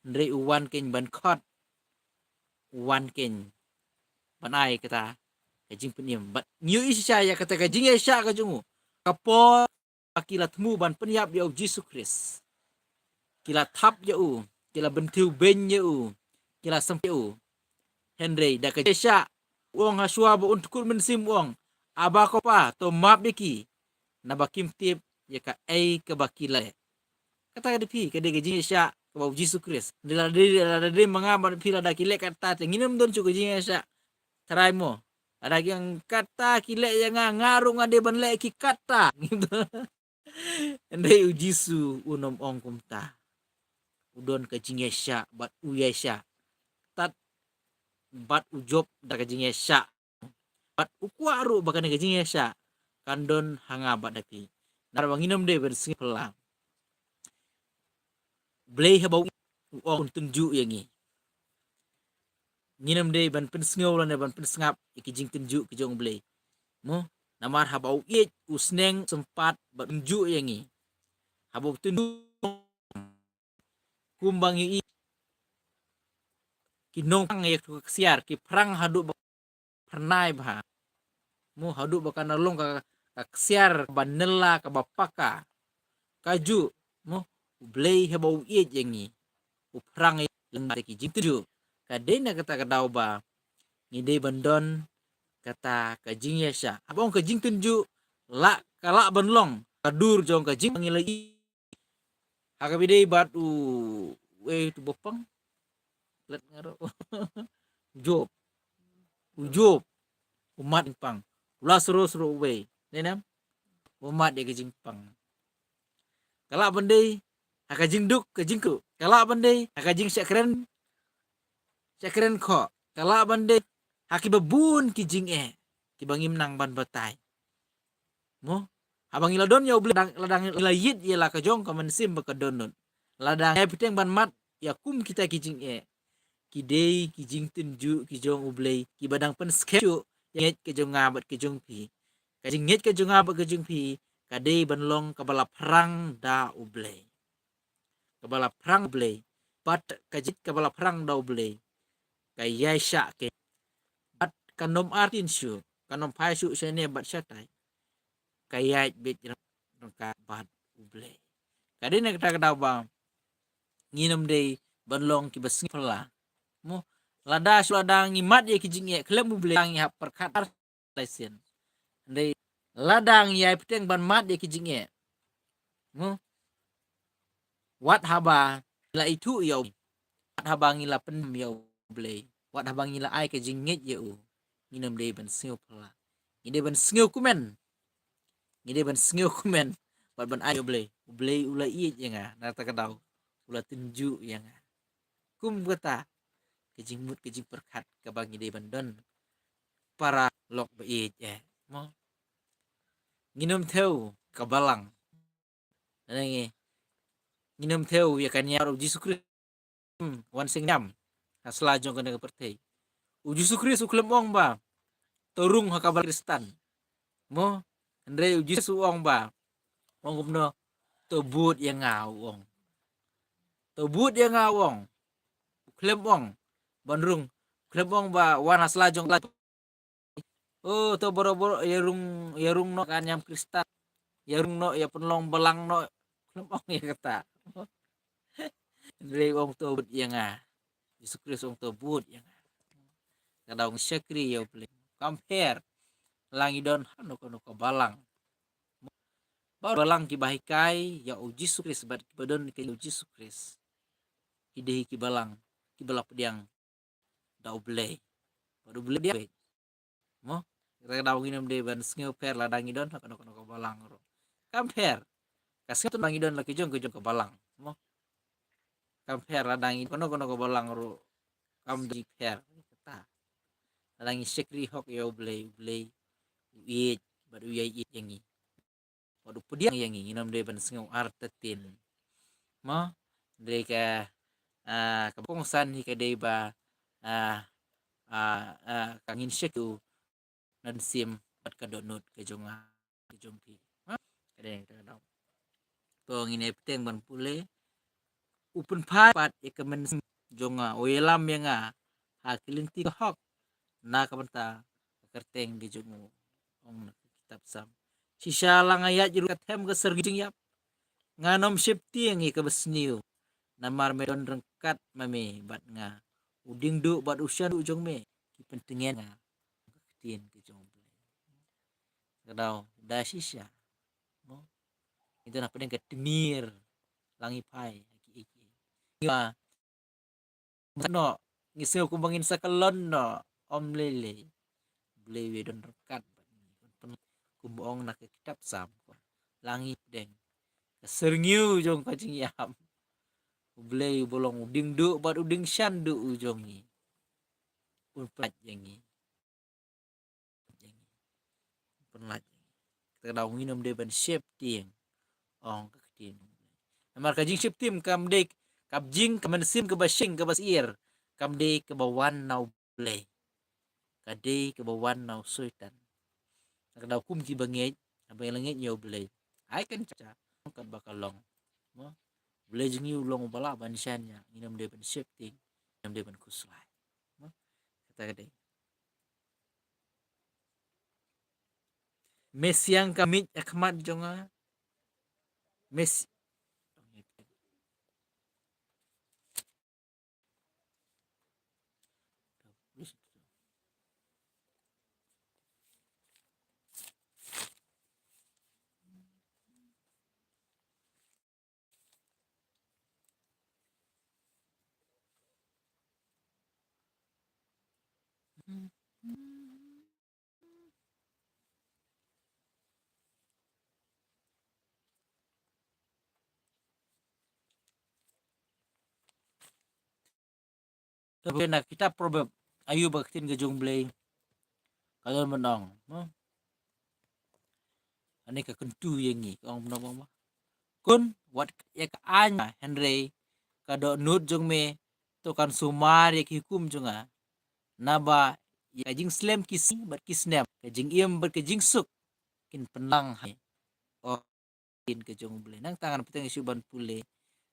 ndre uwan ken ban khot uwan ken banai kata ka jing penim bat nyu isya ya kata ka jing isya ka jong kapo akilat mu ban penyap ya Yesus Kristus kila thap ya kila bentiu ben ya kila sempe Henry da ka sya uang haswa ba untuk mensim uang aba ko pa to map biki na bakim tip ya ka ka bakila kata ka dipi ka de gajing sya ka Yesus Kristus dila de mangaba pila da kile kata nginem don cu gajing sya tarai mo ada yang kata kile yang ngaru ngade ban le ki kata gitu Henry ujisu unom ong kumta udon ka jing sya bat uyasya tat bat ujob da ka jing sya bat ukwaru bakan ka jing sya kandon hanga bat dapi nar wanginom de bersing pelang blei habau ong tunju yangi nginam de ban pensngau lan ban pensngap iki jing tunju ki jong blei mo namar habau it usneng sempat bat tunju yangi habau tunju kumbangi kinong ya siar ki perang hadu pernai bah mu hadu bakan nalong ka siar banela ka bapaka kaju mu blei habau it yangi perang lengari ki jing tuju kadena kata kadau ba ngide bandon kata ka jing yasya abong ka jing tunju la kala banlong kadur jong ka jing ngilai hakabide bat we tu bopang let ngaro job ujob umat pang ula seru we nenam umat de ka jing pang kala bandai haka jing duk ka jingku kala bandai haka jing syakren kho kala bandai haki babun ki jing ki bangim nang ban batai mo abang iladon ya ladang ilayit ya la ka jong ka mensim ba ka donon ladang ya piteng ban mat ya kum kita ki jing ki dei ki jing tunju ki jong ublei ki badang pen skechu nget ke jong ngabat ke jong pi ka jing nget ke jong ngabat ke jong pi ka dei ban long ka bala perang da ublei ka bala perang ublei bat ka jit ka bala perang da ublei ka yasha ke bat kanom artin syu kanom pai syu sene bat syatai kayat bet rangka bat uble kadin nak kada ba nginum dei banlong ki basngi pala mo lada ladang ngimat ye kijing ye klem uble yang ya perkat lesen dei ladang ya peteng ban mat ye kijing ye mo wat haba la itu ya wat haba ngila pen ya uble wat haba ngila ai kijing nget ye u nginum dei ban sngeu pala ngide ban sngeu kumen bat ban ai uble ula i ye nga na ta kadau ula tunju ya nga kum kata kijing mut kijing perkat ka bang ngide ban don para lok ba i mo nginum theu ka balang nangi nginum theu ya kan ya Yesus Kristus wan sing nyam asla jong kana pertei Yesus Kristus uklem ong ba torung hakabal Kristan mo andre Yesus ong ba ong gumno tobut yang ngawong klem ong banrung klem ong ba wan asla jong oh to boro-boro yarung no kan nyam Kristan yarung no ya penlong belang no klem ong ya kata andre ong tobut yang Yesus Kristus ong tobut yang kadang syakri ya ple compare langidon hanu kono ko balang balang ki bahikai ya Yesus Kristus bat ki badon ke Yesus Kristus idehi ki balang ki balap diang da uble baru ble dia mo kita daw nginom de ban sngeu per la dangidon kono ko balang ro compare kasih tu dangidon la ki jong ko balang mo compare la dangi kono ko balang ro kam di per kata langi sekri hok ya uble uit baru ya yangi baru pediang yangi nginom de ban sngeu artetin mo de ka kapungsan hi ka de ba kangin syeku nan sim pat ka donut ke jonga ke jongki kadeng kadang to ngine peteng ban pule upun pat e kemen jonga oyelam yang hakilinti hok na kabanta kerteng di jongu ong kitab sam sisa lang ayat jiru kathem ke sergijing yap nganom septi yang ke besniu namar medon rengkat mame bat nga uding du bat usian du jong me ki pentengen nga tien ke jong kadau da sisa mo itu na pedeng ke temir langi pai iki ma no ngiseu kumbangin sakelon no om lele blewe don rekat kumbong nak kitab sam langit deng serngyu jong kacing yam blei bolong uding du bat uding shan du ujongi unplat yangi penlat kadau nginom de ban shep tieng ong katin amar kajing shep tim kam dek kabjing kamansim ke basing ke basir kam de ke bawan nau blei kade ke bawan nau soitan kadau kum ki bangej abang langit nyo blei ai kan cha kan bakalong mo blei jingi ulong bala ban shannya nginom de ban shep ting nginom de ban kuslai mo kata kade mesiang kamit akmat jonga mes tapi nak kita probab ayu baktin ke jong blei kalau menang ane ka kentu yengi kong menang kun wat ya ka anya Henry kado nut jong me to kan sumar ya hukum jonga naba ya jing slem kisi bat kisnem ka jing iem bat ka jing suk kin penlang hai o kin ke jong blei nang tangan peteng suban pule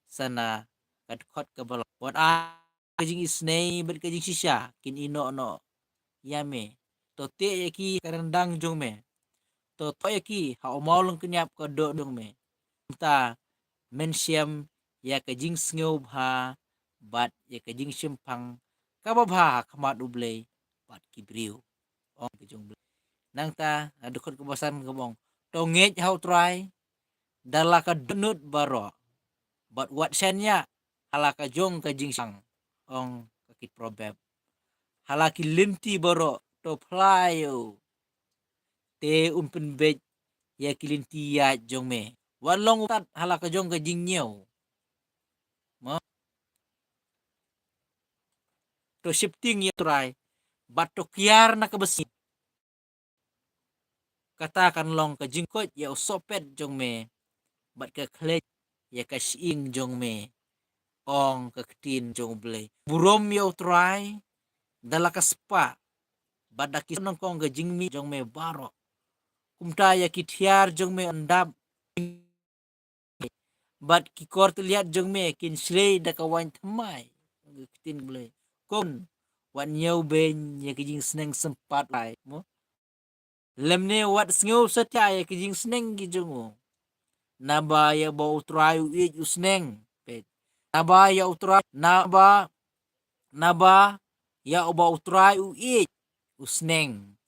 sana kad khot ka bal wat a kajing isnei bat kajing sisa kin ino no yame to te ki karendang jong me to toyaki ha omolong kenyap ko do dong me ta mensiam ya ka jing sngob ha bat ya ka jing simpang kababha kamat ublay bat kibriu ong kejong blay nang ta adukot kebasan kebong tongej how try dala ka dunut baro bat wat senya hala ka jong ka jing sang ong kakit probab hala ki linti baro to playo te umpen bej ya kilinti ya jong me walong utat hala ka jong ka jing nyeo mo to shifting ya try bat to kiar na kabesi katakan long ka jingkot ya usopet jong me bat ka klet ya ka siing jong me ong ka ketin jong blay burom ya try dala ka spa bat ki nong kong ka jing mi jong me baro kumta ya kitiar jong me andap bat ki kor lihat jong me kin slay da kawan thamai ketin blay kon wan nyau ben ya kijing seneng sempat lai mo lemne wat sngo sacha ya kijing seneng gi jongo naba ya ba utrai u usneng pet naba ya utrai naba ya ba utrai u usneng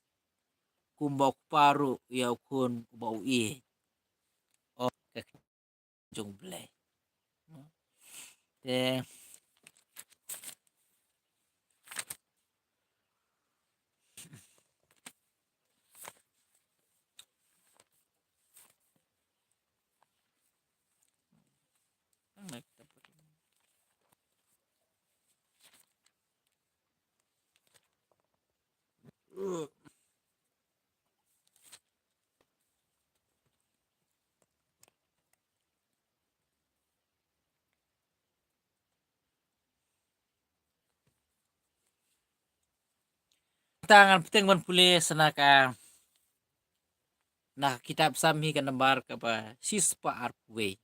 kumbok paru ya kun ba u o jong blay te tangan peteng man pule senaka nah kitab samhi kan nembar ka ba sispa arpwe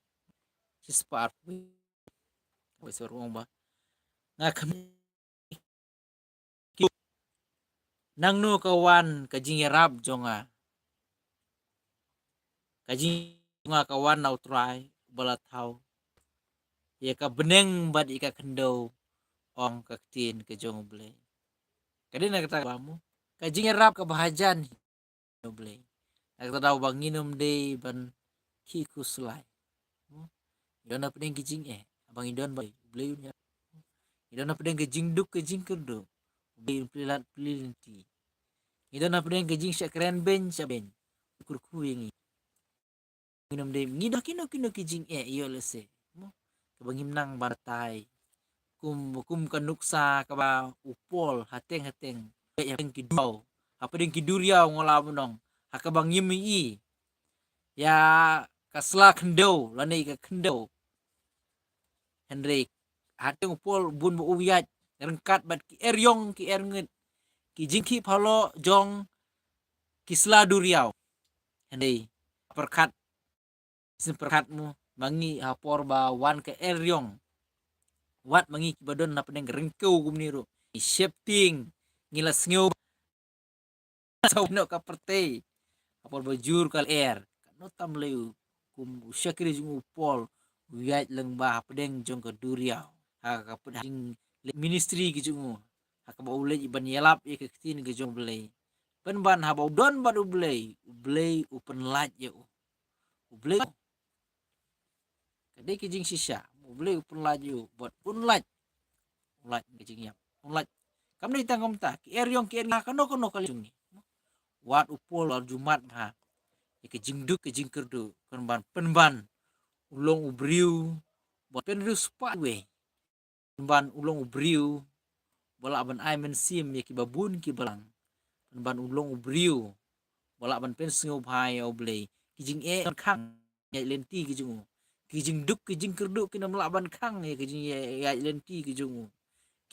wes orong ba nga nang nu kawan kajing rap jonga kajing nga kawan na utrai balat hau ya ka beneng bad ika kendo ong kaktin ke jong blay kadin na kata bamu kajing rap ka bahajan blay nak daw bang inum de ban kikus lai idon na pedeng kijing abang idon bay blay nya idon na pedeng kajing duk kajing kerdo blay plilat plilinti idon na pedeng kajing sya keren ben sya ben kurku yang minum de ngida kino kijing iyo lese mo kabangim nang bartai kum kanuksa kaba upol hateng yang kidau apa ding kiduria ngola menong hakabang yimi ya kasla kendo lane ka kendo Henrik hateng upol bun bu uyat rengkat bat ki eryong ki ernget ki jingki phalo jong kisla duriau Henry perkat semperkatmu mangi hapor ba wan ke eryong wat mangi kibadon na pedeng rengkeu gumniru shifting ngilas ngeu no kaperte apor bajur kal air no tam leu kum syakri jung upol wiat leng ba pedeng jong ke duriau ha ka peding ministry ki jung ha ka ba ulej ban yelap ye ke tin ke jong blay ban ban ha ba don ba blay open light ye blay kadai ki jing sisa blay open light you buat unlight ke jing yap unlight kam ni tangom ta ki eryong ki na kano kali jungi wat upol al jumat ha ke jingduk ke jingkerdu kan ban penban ulong ubriu buat penru spa we ban ulong ubriu bola ban ai men sim ye ki babun ki balang ban ulong ubriu bola ban pen sngo bhai oblay ki jing khang ya lenti ki jing duk ki jingkerdu ki nam laban khang ye ki jing ya lenti ki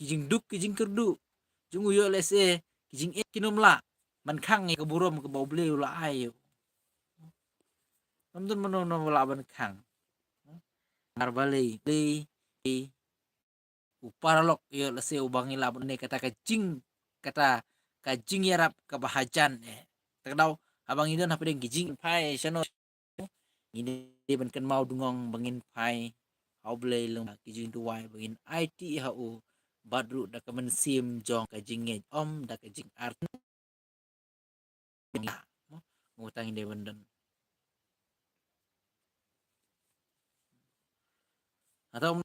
jing duk ki jingkerdu jungu yo lese ki jing kinom la man khang ye keburom ke boble la ayo nonton menono laban khang arbale le uparalok yo lese ubangi laban ne kata kajing yarap kebahajan takdaw abang idon apa deng gijing pai chano ini ban kan mau dungong bangin pai au blei lung gijing duai bangin IT hau badru da kamen sim jong ka jingge om da ka jing art ngutang ide benden atau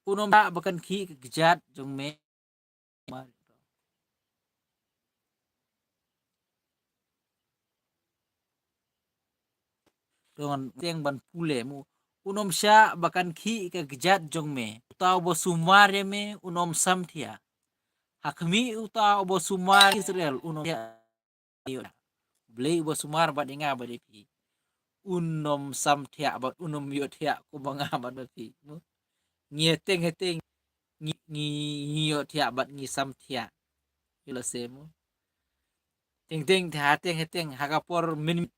unom da bakan ki kejat jong me dengan tiang ban pule mu unom sya bakan ki ke gejat jong me utau bo sumar ye me unom sam thia hakmi utau bo sumar Israel unom ya blei bo sumar ba dinga ba de pi unom sam thia ba unom yo thia ku banga ba de pi ngieteng heteng ngi yo thia ba ngi sam thia ilo semu ting ting tha teng heteng hakapor min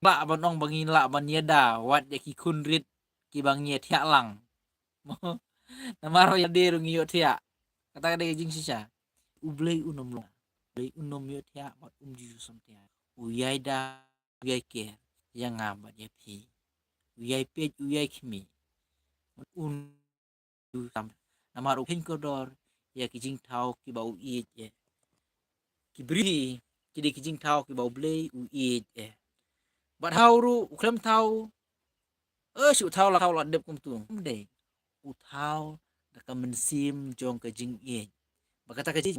ba banong bangin la ban yeda wat ya ki kunrit ki bang ye thia lang mo namaro ya deru ngi yo thia kata de jing sisa ublei unom lo blei unom yo thia bat ju sam thia uyai da uyai ke yang ngaba ye pi uyai pe uyai khmi un sam namaro pin kodor ya ki jing thau ki bau i ye ki bri ki de ki jing thau ki bau blei u i ye bat hauru uklem thau shu thau la dep kum tu de u thau da ka men sim jong ka jing ye bakata ka jing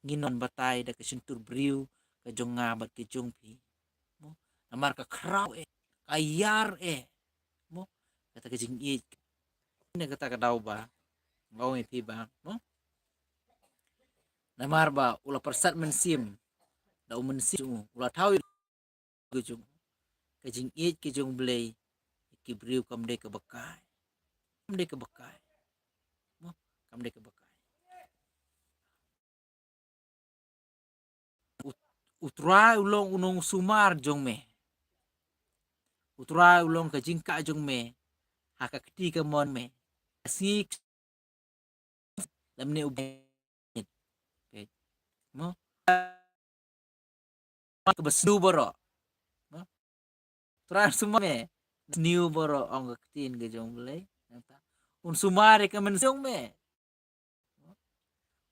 nginon batai da ka sintur briu ka jong nga bat ke jong pi mo amar ka krau kayar mo kata ka jing ye ne kata ka dau ba ngau e pi ba mo namar ba ula persat men sim da men sim ula thau ke jong ka jing ye ke jong blei ki briu kam de ka bakai kam de ka bakai mo kam de ka bakai utrai ulong unong sumar jong me utrai ulong ka jingka jong me haka keti ka mon me sik lamne ube mo ka basnu boro mo utrai sumar me new boro ong ka ketin ka jong le un sumar ka men jong me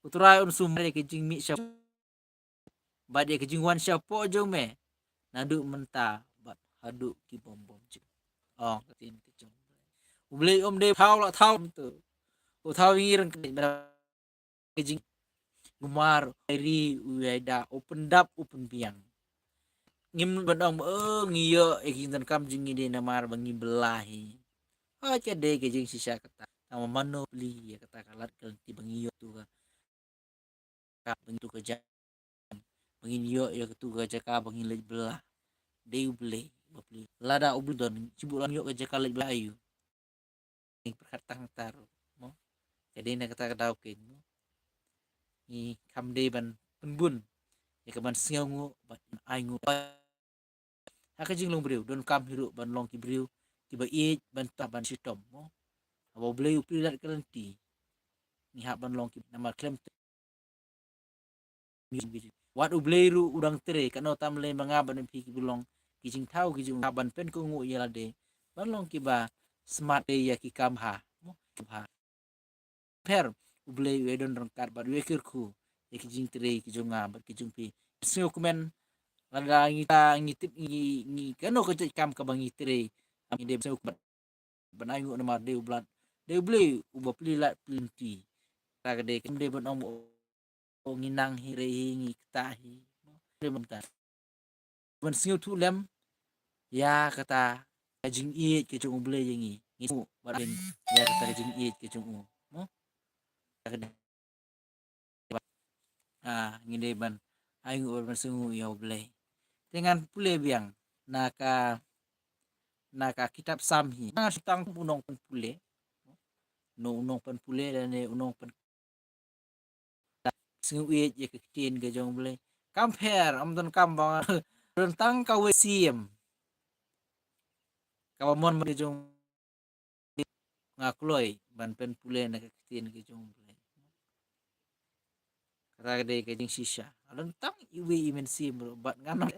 utrai un sumar ka jing mi sya bade ka jing wan sya po jong me nadu menta bat hadu ki bom bom jing ong ketin ka jong ble om de thau la thau tu u thau ngirang ka jing Gumar ri ueda open dap open piang ngim badong ngiyo ekin kam jing ide namar bangi belahi aja de ke jing sisa kata sama mano li ya kata kalat kelti bangi yo tu ka bentuk kerja bangi yo ya tu kerja ka bangi lej belah de ble beli lada ubudon cibulan yo kerja ka lej belayu perkatang taruh mo jadi nak kata kata oke ni kam de ban penbun ya kaman siangu ban aingu haka jing long briu don kam hiru ban long ki briu ki ba i ban ta ban sitom mo abo bleu pilat kelenti ni ha ban long ki nama klem wat u bleiru udang tere kano tam le manga ban pi ki bulong ki jing thau ki jing ban pen ko ngu yala de ban long ki ba smart de ya ki kam ha mo ha per u bleu e don rong kar ba we kir khu e ki jing tere ki jong nga ba ki jing pi sio kumen lada ngita ngitip ngi kano ko kam ka bangi tere ami de sio ban ayu na mar de blat de bleu u ba plilat plinti ta de kem de ban om nginang hire ngi ktahi de menta ban sio tu lem ya kata jing i ke jong ble yengi ngimu barin ya kata jing i ke jong mo ngide ban ayu ban sungu ya ble dengan pule biang naka kitab samhi tang unong pen pule no unong pen pule dan unong pen sungu ye ke tin ke jong ble compare am don kam bang tentang ka we siem ka mon ke jong ngakloi ban pen pule na ke tin ke jong ble kata gede ke jing shisha alon tang iwe imen sim ro bat ngano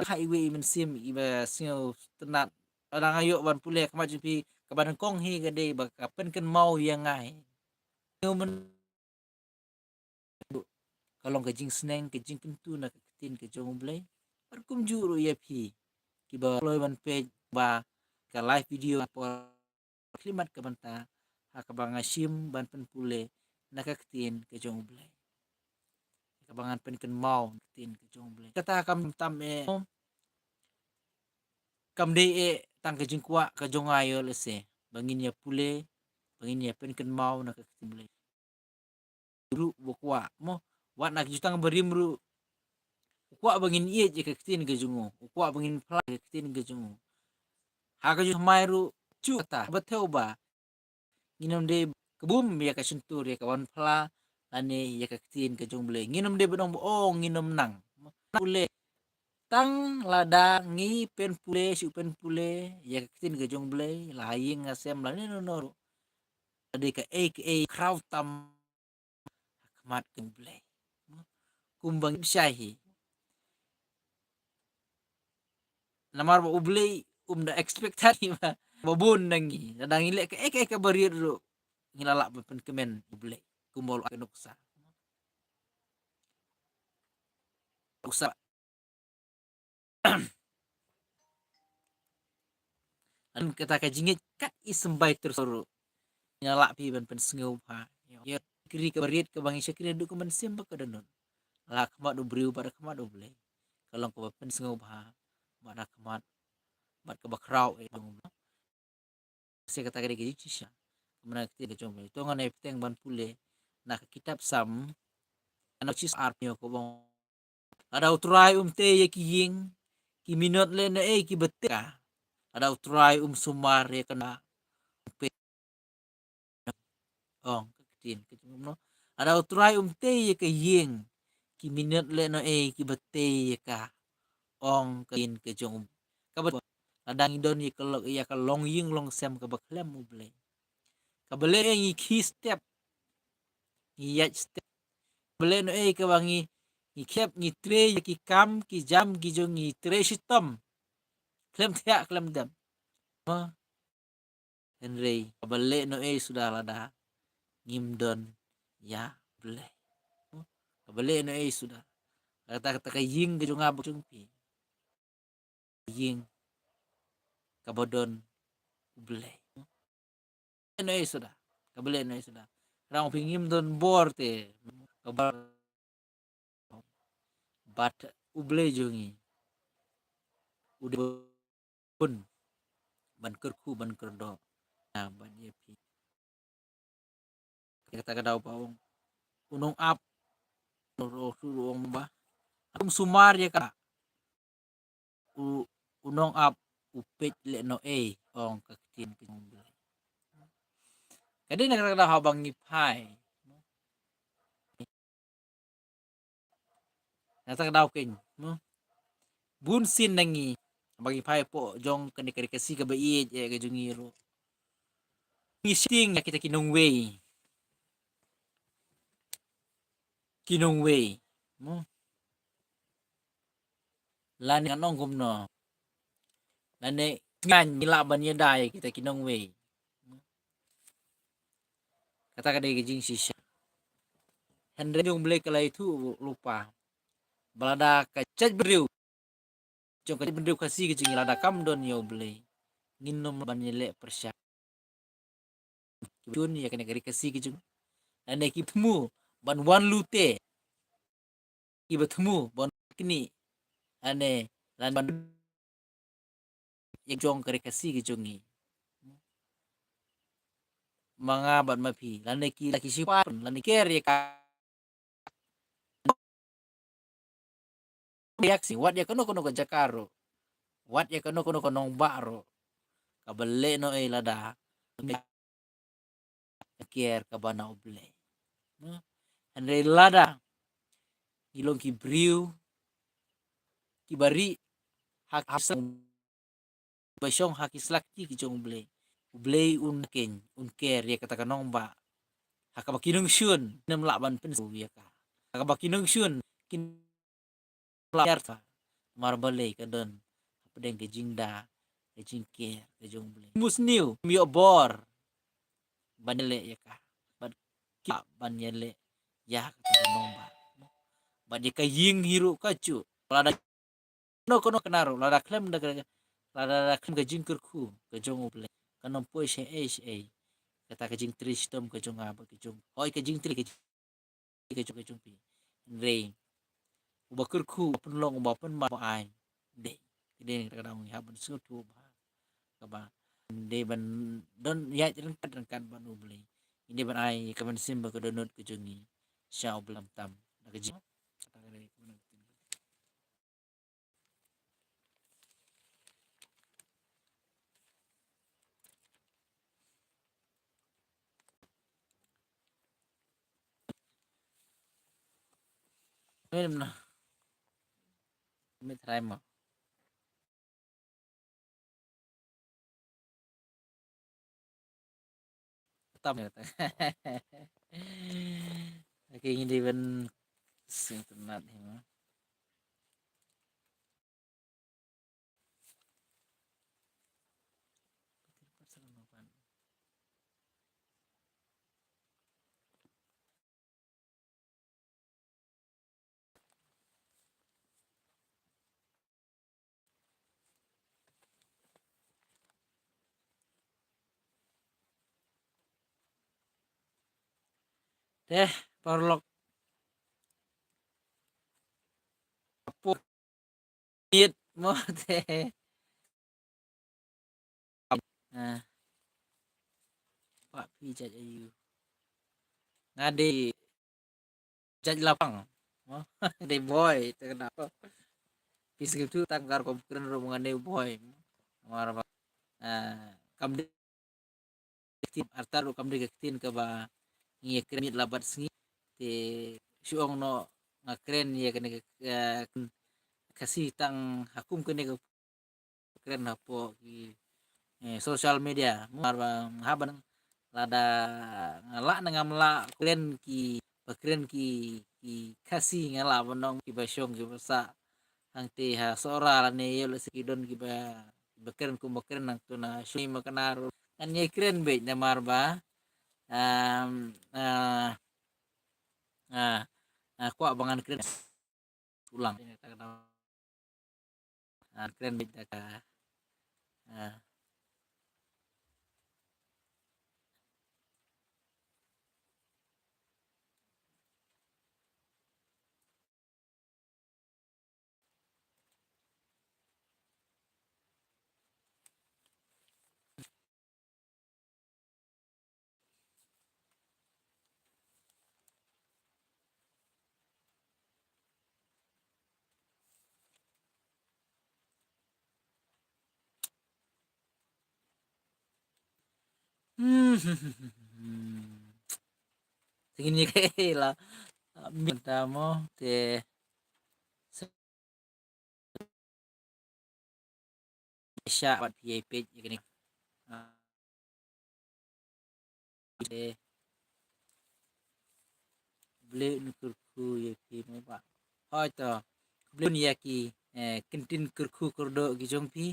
ha iwe imen sim iba sio tenat orang ayo ban pule kama jupi kaban kong hi gede ba kapen ken mau yang ngai men kalong ke jing sneng ke jing kentu na ke tin ke jong blai kum juru ya pi ki ba loy ban page ba ka live video apa klimat ke banta ha ka banga sim ban pen pule na ka tin ke jong blai ka bangan pen ken mau tin ke jong blai kata kam tam kam de tang ke jing kwa ka jong ayo le se bangin ya pule bangin ya pen ken mau na ka tin blai ru bo kwa mo wat nak jutang berimru kwa bangin ye je ka tin ke jungo kwa bangin pla ke tin ke jungo ha ka ju mairu chu ta beteu ba nginom de kebum ya ka sentur ya kawan pla ane ya ka tin ke jong blai nginom de bedong oh nginom nang pule tang lada ngi pen pule si pen pule ya ka tin ke jong blai la ying asem la ne no ade ka crowd tam mat ke blai kumbang syahi namar ba ublay da ekspektasi ba babon nangi nadang ile ka ka barir ro ngilala ba pen kemen ublay kumol ka nuksa uksa an kata ka jingit kat isembay terus ro ngilala pi ban pen sngeu pa ya kiri ka barit ka bangi syakri du kemen sim ba ka danon la kama do briu pada kama do ublay kalong ka pen sngeu pa pada kama bat ka bakrau se kata ka de cisha kemana kita coba itu ngan epteng ban pule nah kitab sam ana cis arpio ko bong ada utrai te ye ki ying ki minot le na ki betka ada utrai sumar ye kena pe ong ketin no ada utrai te ye ki ying ki minot le na ki bete ye ka ong kin ke jong ka bet adang indon ye kelok ya ka long ying long sem ka baklem uble ka bele ngi ki step ngi ya step bele no ka bangi ngi kep ngi tre ki kam ki jam ki jong ngi tre sistem klem tia klem dam ma Henry kabale no sudah lada ngimdon ya bele kabale no sudah kata kata ka ying ke jong abok jong pi ying kabodon bele no sudah kabale no sudah rang pingim don bor te kabar bat uble jongi udah pun ban kerku ban kerdo nah ban ye pi kata kadau paung unong ap ro suruong ba sumar ya ka unong ap upet le no ong kakin kin kadi nakakada habang ngipai nakakadaw kin mo bun sin nangi bagi pai po jong kani kari kasi ka bait ka jungiro ngisting kita kinong way mo lani anong gumno lani ngan nilaban ya dai kita kinong way kata kada gijing sisya Henry yung blake kala itu lupa balada kacet beriu jong kacet beriu kasi gijing lada kam don yo blay nginom banyele persya jun ya kena kari kasi gijing ane kipmu ban wan lute ibetmu ban kini ane lan ban jong kari kasi gijongi mga ban mapi lan ki laki sipan lan ker ya ka reaksi wat ya kono kono jakaro wat ya kono kono kono baro kabele no lada ker kabana oble andre lada ilong ki briu ki bari hak hasang basong hakis lakti ki jong ble un ken un ker ya kata kanong ba Hakaba kinungsyun nem laban pensu ya ka. Hakaba kinungsyun kin layar ta marbale ka don pedeng ke jingda ke jingkir ke jongle musniu mio bor banele ya ka bad kia banele ya ka nomba badi ka ying hiru kacu lada no kono kenaro lada klem da lada klem ke jingkurku ke jongle kanom po she kata ke jing tri stom ke jong apa ke jong hoi ke jing tri ke jong pi re ubakurku penlong ubapen ma ai de de kadang ya ben sutu ba kaba de ban don ya rengkat ban ubli ini ban ai kaman simba ke donut ke jongi syau belam tam da ke jing kata ke minum nah mit try mo tam ya oke ini ban sing tenat ya teh porlok kapur mit mo teh nah pak pijat ayu ngade jaj lapang oh de boy itu kenapa pisik itu tangkar komputer rombongan de boy marah kam de artar kam de ketin ke ba ngi kremit labat sngi te syong no ngakren ya kene kasih tang hakum kene keren hapo ki sosial media marba haban lada ngala ngamla keren ki kasih ngala bonong ki basyong ki basa angti ha sora ne yelo sikidon ki ba bekeren ku bekeren nang tuna shui makanaru kan ye keren be na marba um, uh, ku abangan keren ulang keren be ka Tingin kayak lah minta mo te sya pat PIP gini te beli nukurku ya ki mo ba hoi to beli ya ki kentin kurku kurdo ki jongpi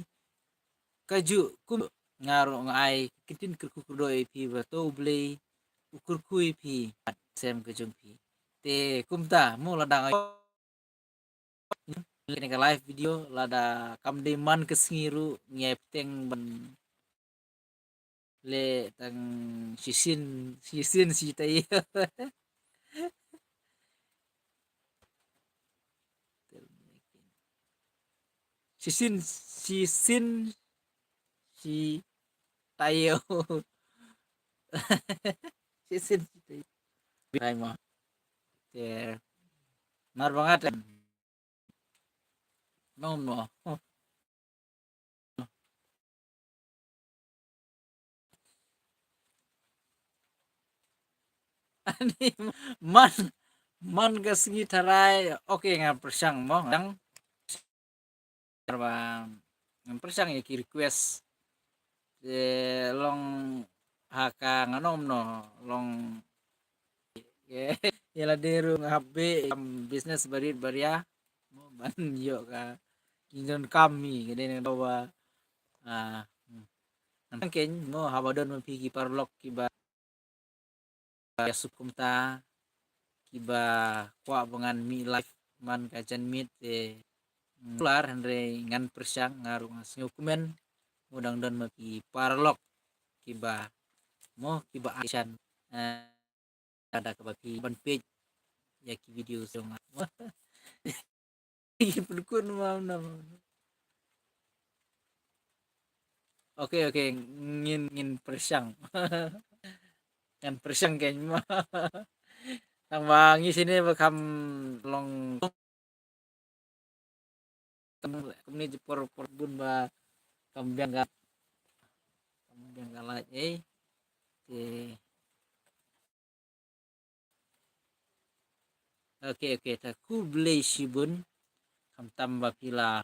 kaju kum ngaro ngai kentin kurku kurdo pi ba to beli ukurku pi sem ke jongpi te kumta mo ladang ini ke live video lada kam de man kesingiru ngepteng ban le tang sisin si tai sisin si tayo sisin si tayo ay mo te mar banget no no ani man man kesingi tarai oke nggak persang mo yang ng persang ya ki request long haka nganom no long Yala deru ngabe bisnes barit baria mo ban yo ka kingon kami gede nang bawa nang ken mo habadon mo pigi parlok kiba sukumta kiba kwa bangan mi life man kajan mit ular andre ngan persyang ngaru ngasnyo kumen udang don mapi parlok kiba mo kiba action ada kabaki ban page ya ki video song pelukun mau nam. Oke oke ngin ngin persyang ngan persyang kayaknya mah sama sini bakam long kami di por bun ba kambiang galat oke ta ku blay sibun kam tambah pila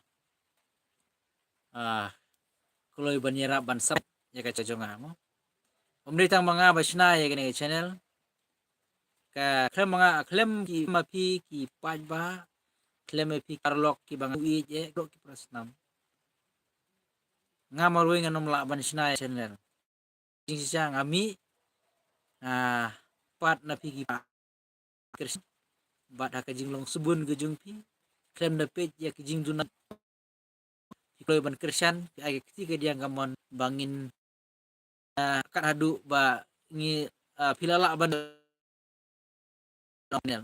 kuloy banyera bansap ya kaca jonga mo pemberita mga basna ya gini channel ka klem mga klem ki mapi ki pajba klem pi karlok ki bang ui je dok ki prasnam ngamarui nganom la bansna ya channel jing sisa ngami pat na pi ki kers bat ha jing long subun ke jung pi klem na page ya ki jing dunat kuloy ban kersan ai ketika dia ngamon bangin kan hadu ba ngi pilala ban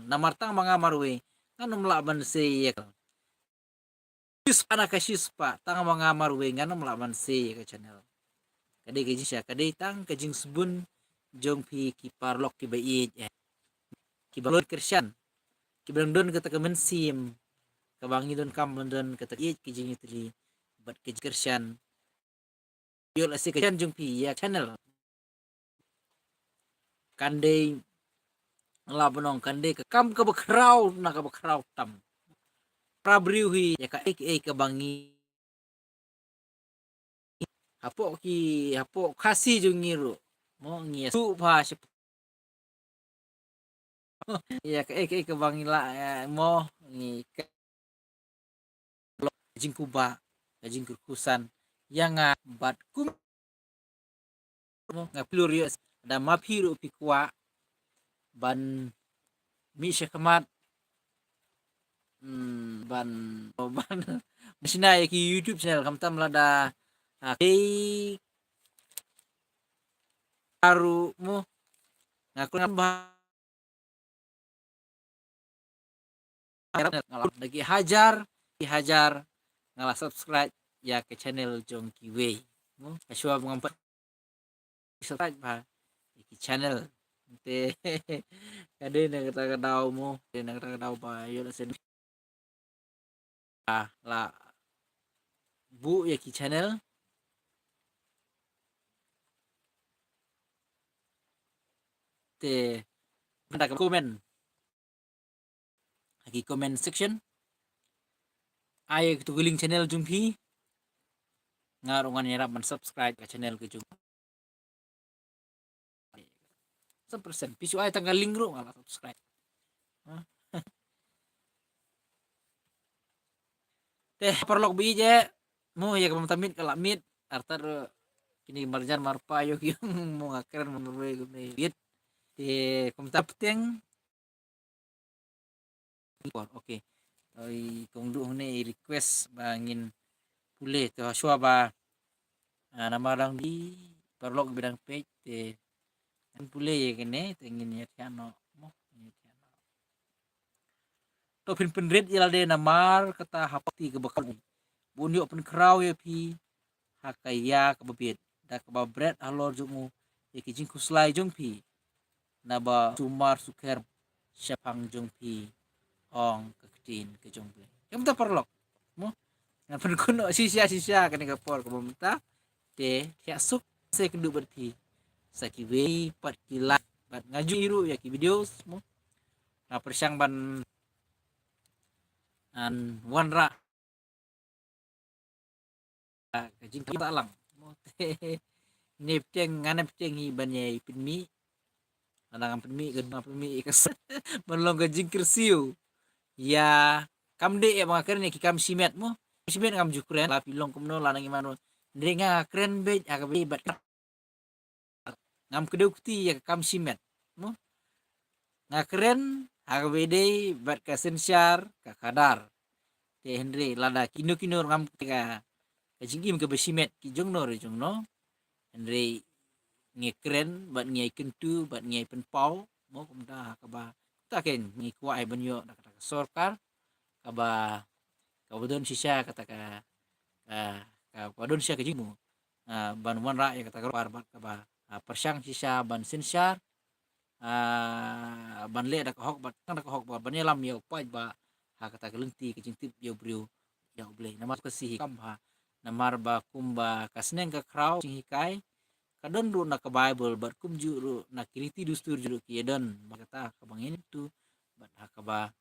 namartang mga marwe nganom laban se sispa na ka sispa tang mga marwe nganom laban se ka channel kadai ka jisya kadai tang ka jing subun jong pi ki parlok ki bait ki balot kersan ki don kata ka mensim ka bangi don kam don kata ki jing itli bat ki kersan yo la se ka jong pi ya channel kandai labanong kandai ka kam ka bakraw na ka bakraw tam prabriwi ya ka ka bangi hapo kasi jung ngiru mo ngi su pa ya ka bangi la mo ngi jing kuba jing kurkusan yang bat kum nga plurius da mapiru pikwa ban mi shakamat ban sina ya ki YouTube channel kam tam lada baru mo ngaku nambah lagi hajar ngalah subscribe ya ke channel Jong Kiwei mo aswa mengampat subscribe ba ki channel te kade na kata daw mo te na kata daw ba yo la sen la bu ya ki channel te benda komen lagi comment section ayo kita guling channel Jungpi ngarungan nyerap man subscribe ke channel ke Jung 100% pisu ay tanggal link ro ngalah subscribe teh perlok bi je mo ya kam tamit kala mit artar kini marjan marpa yo yung mo ngakeren menurut gue bit kom tapteng oke kong du ne request bangin pulih to aswa ba nama orang di perlok bidang page pulih ya kene tengin ya kano mo to pin penrit ilade namar kata hapati ke bakal bunyo pen kraw ya pi hakaya ke bebit da ke babret alor jumu ya ki jingku slai jong pi naba sumar suker syapang jong pi ong keketin ke jong pi yang ta perlok mo ngapen kuno sisia kene ke por ke bemta te ya suk se kedu berpi saki we pat kilat bat ngaju iru ya ki videos mo na persyang ban an wanra kajing kita lang mo te nepteng ngana pteng hi banye pinmi Anang pemi ikas manlong ka jingkir siu. Ya kam de ya mga keren ki kam simet mo. Simet kam jukren la pilong kumno lanang imano. Ndre nga keren be akabe bat ngam kedukti ya kam simet mo. Nga keren akabe de bat ka sensyar ka kadar. Te Henry lada kino ngam ka jingim ke besimet ki jongno re jongno. Henry nge keren bat ngai kentu bat ngai penpau mo kumda kaba taken ngi kuai banyo kata sorkar kaba kabudon sisa kata ka kabudon sisa kejimu ban wan ra ya kata kar bat kaba persang sisa ban sensar ban le da hok bat kan da hok ban yelam yo pai ba kata kelenti kejintip yo brio ya ble nama kasih kam namar ba kumba kasneng ka kraw hikai kadon ru na ka bible bat kum juru na kiriti dustur juru kiedon makata kabangin tu bat hakaba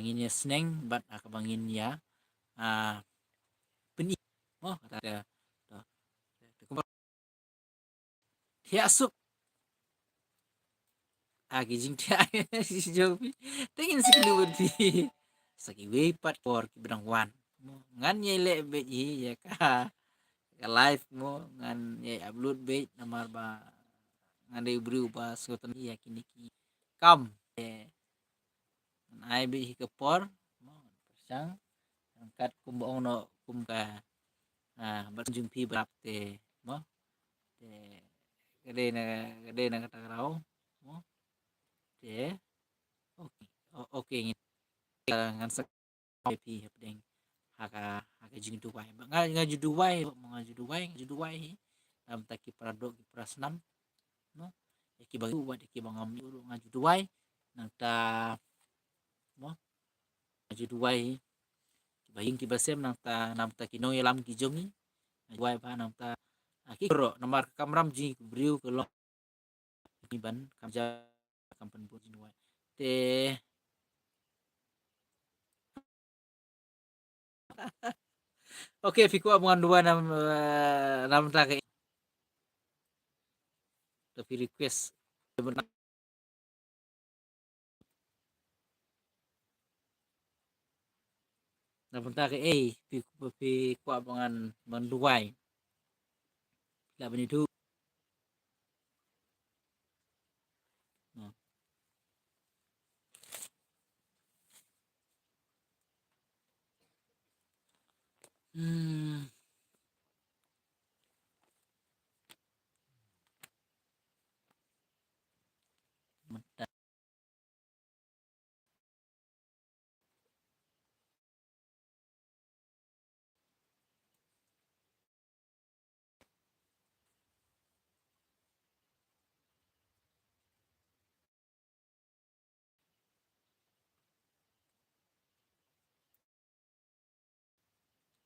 nginya sneng bat hakabangin ya peni oh kata ya sup gijing tia si jopi tengin sekali berti saki we pat por ki bedang wan ngan nyele be ya ka live mo ngan ye upload be namar ba ngan de bru ba sotan ya kini ki kam ai be ke por mo persang angkat kum boong no kum ka berjung pi berap te mo te gede na kata rau mo te oke oke ngan sak pi hapdeng haka jing duwai ngaju duwai am taki prado ki prasnam no ki bagi buat ki bangam ngaju duwai nang ta mo ngaju duwai bahing ki basem nang ta ki noy lam ki jongi duwai pa nang ta ki ro namar kamram ji briu ke lo ki ban kamja kampen bu duwai te oke fiku abangan dua nam ta ke tapi request nam ta ke fiku abangan banduai la bani tu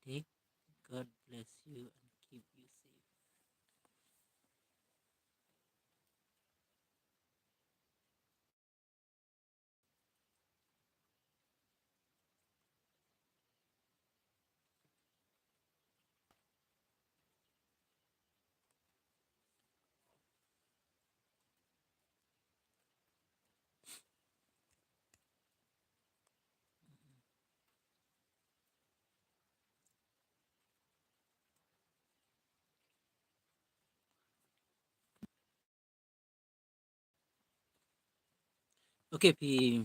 take God bless you and keep you safe. Oke pi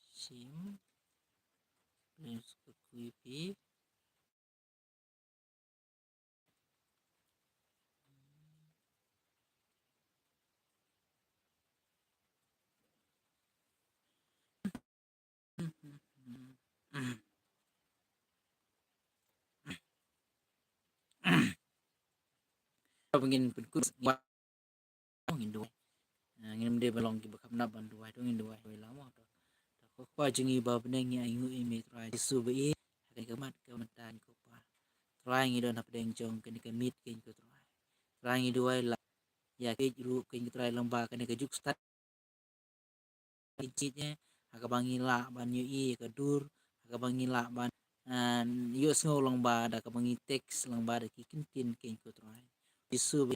sim please kui pi pengin penkus ngin dua ngin de balong ki bakam na ban dua ngin dua lama ko kwa jingi ba beneng ya ingu imi try su be ke kemat ke mentan ko pa try ngi don hapdeng jong ke ke mit ke ko try ngi dua la ya ke ru ke try lomba ke ke juk start cicitnya aga bangila ban yu i ke dur aga bangila ban yu sngo lomba da ke bangi teks lomba da ki kintin ke ko try isu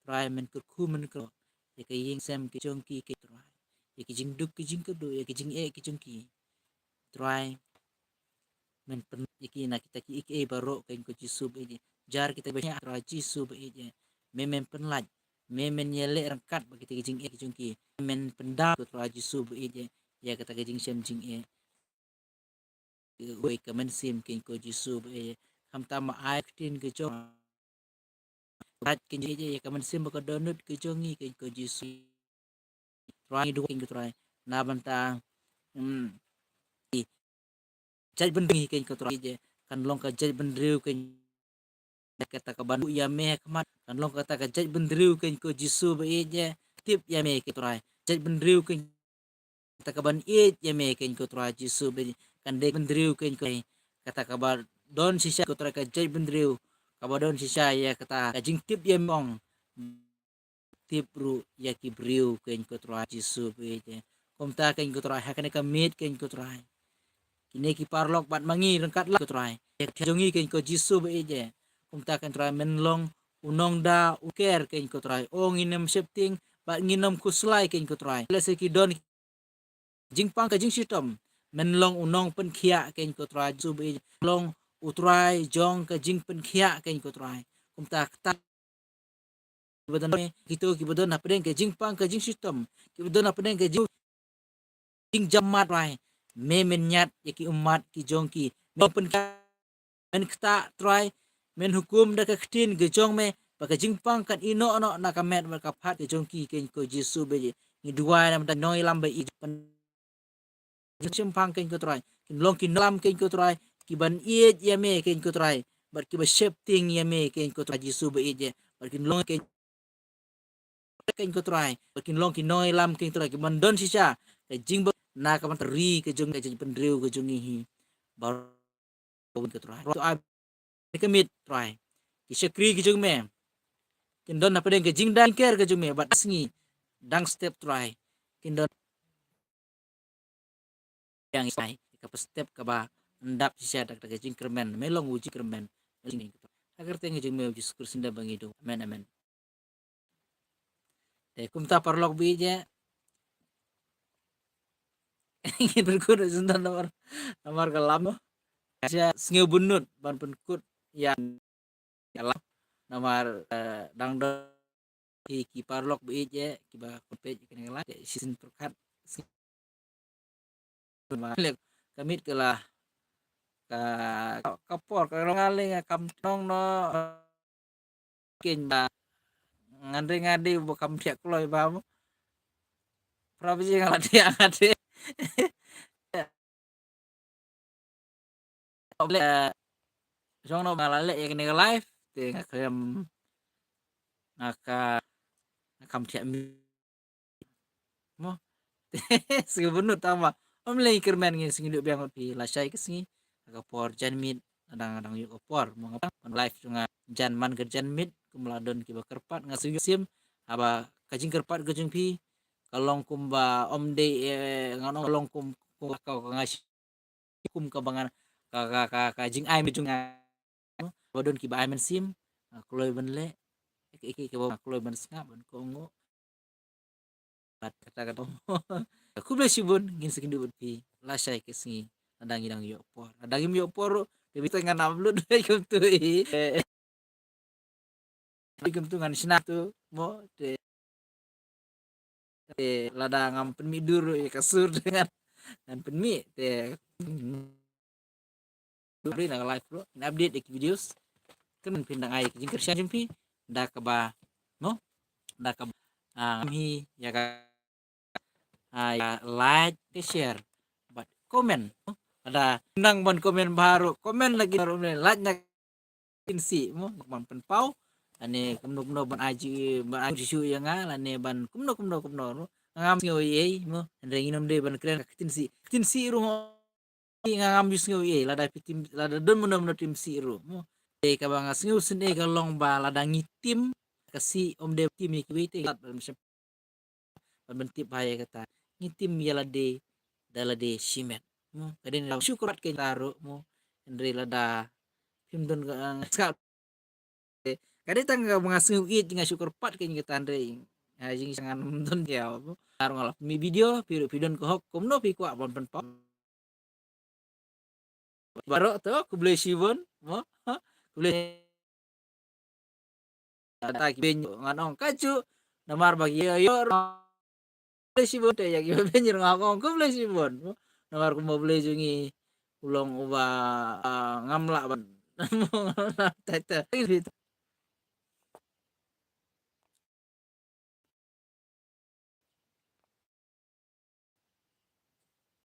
try men ku men ko ya ke ying sem ke jong ki ke try ya ke jing duk ke jing ke do ya ke jing ke jong ki try men pen iki na kita ki ik baro kain ko jisu be jar kita banyak ra jisu be memen penlaj memen yele rangkat bagi kita jing jing ki men pendam ko ra jisu be ya kata jing sem jing we ka men sim kain ko jisu be ham ta ma ai tin ke jong rat ke ya ka men sim ko donut ke jongi kain ko jisu try do kain ko try na banta jaj benri kain ko try kan long ka jaj benriu kain kata ka bandu ya me kamat kan long kata ka jaj bendriu kan ko jisu ba je tip ya me ke try jaj bendriu kan kata ka ban ya me kan ko try jisu ba kan de bendriu kan ko kata ka ba don sisa ko try ka jaj bendriu ka ba don sisa ya kata ka jing tip ya mong tip ru ya ki briu kan ko try jisu ba je kom ta kan ko try ha kan ka mit kan ko try kini ki parlok bat mangi rengkat lah ko try jongi kan ko jisu ba je kum ta kan try menlong unong da uker kan ko try ong inem septing ba nginom kuslai kan ko try lese ki don jingpang ka jing sitom menlong unong pen khia kan ko try su be long utrai jong ka jing pen khia kan ko try kum ta ta badan gitu ki badan apren ka jingpang ka jing sitom ki badan apren ka jing jamat rai me menyat ya ki umat ki jong ki pen men kta try men hukum da ka ktin ge jong me baka jingpang kan ino no na ka met ka phat ge jong ki ken ko jisu be ni duai na da noi lam be i pen jingpang ken ko try kin long kin lam ken ko try ki ban ie ye me ken ko try bar ki ba shaping ye me ken ko try jisu be je bar kin long ken ko try bar kin long kin noi lam ken try ki ban don sisa ke jing na ka man ri ke jong ke jing pen riu ke jong hi bar ko try to a kemit try ki sekri ki jung me kin don na pedeng ke jing dan ker ke jung me bat asngi dang step try kin don yang sai ka step ka ba ndap si sa dak jing kermen melong uji kermen ini agar teng jung me uji skur sinda bang itu amen amen te kum ta parlok bi je ingin berkuda sundan namar ke lamo sia sngiu bunut ban penkut yang kalam namar dang do ki parlok bi je ki ba pe ki ngala sin perkat kamit kelah ka kapor ka ngaling kam tong no kin ba ngandre ngadi bo kam tiak kloy ba mo prabi ngala dia ngade ole jong no malale ya kene live te ngakam ngaka ngakam tiak mo sing bunut tama om le kermen ngin sing hidup biang pi la sai kesingi ka por jan mit adang yuk por mo ngapa live junga jan man ke jan mit kumladon ki kerpat ngasu sim aba kajing kerpat kajing pi kalong kumba om de ngano kalong kum kau ngas kum ka bangan kajing ai mi junga bodon ki ba ai men sim kloy ben le ke kloy ben snap ben kongo kata-kata aku beli sibun ngin sekin dubut pi lasai kesingi adangi dang yo por adangi yo por debi tengah upload kum tu kum tu ngan snap tu mo te lada ngam penmi duru ya kasur dengan dan penmi te beri na live bro update di videos temen pindang ai jingker sian jumpi da ka ba no da ka hi ya ka ya like share but comment ada nang ban komen baru komen lagi baru like nya si mo man pen pau ane kumno ban aji ban aji su yang ane ban kumno ngam ngio ye mo renginom de ban kren tin si ru ngam bis ngio ye lada pitim lada don mono tim si ru mo e ka bang ngio sene ka long ba lada ngitim kasi om de tim ki wite ban bentip bahaya kata ngitim ya lade dalade shimet mo kadin syukurat ke taru mo andre lada tim don ska Kade tangga mengasih it nga syukur pat kay nga tandre. Jing sangan nonton dia apa. Arong mi video video ko hok komno pi kwa bon pa. Baro to ku beli sibon mo. Ku beli ta ki ben nganong kacu namar bagi yo beli sibon te ya ki ben ngakong ku beli sibon. Namar ku mau beli jungi ulong uba ngamla ban. Tete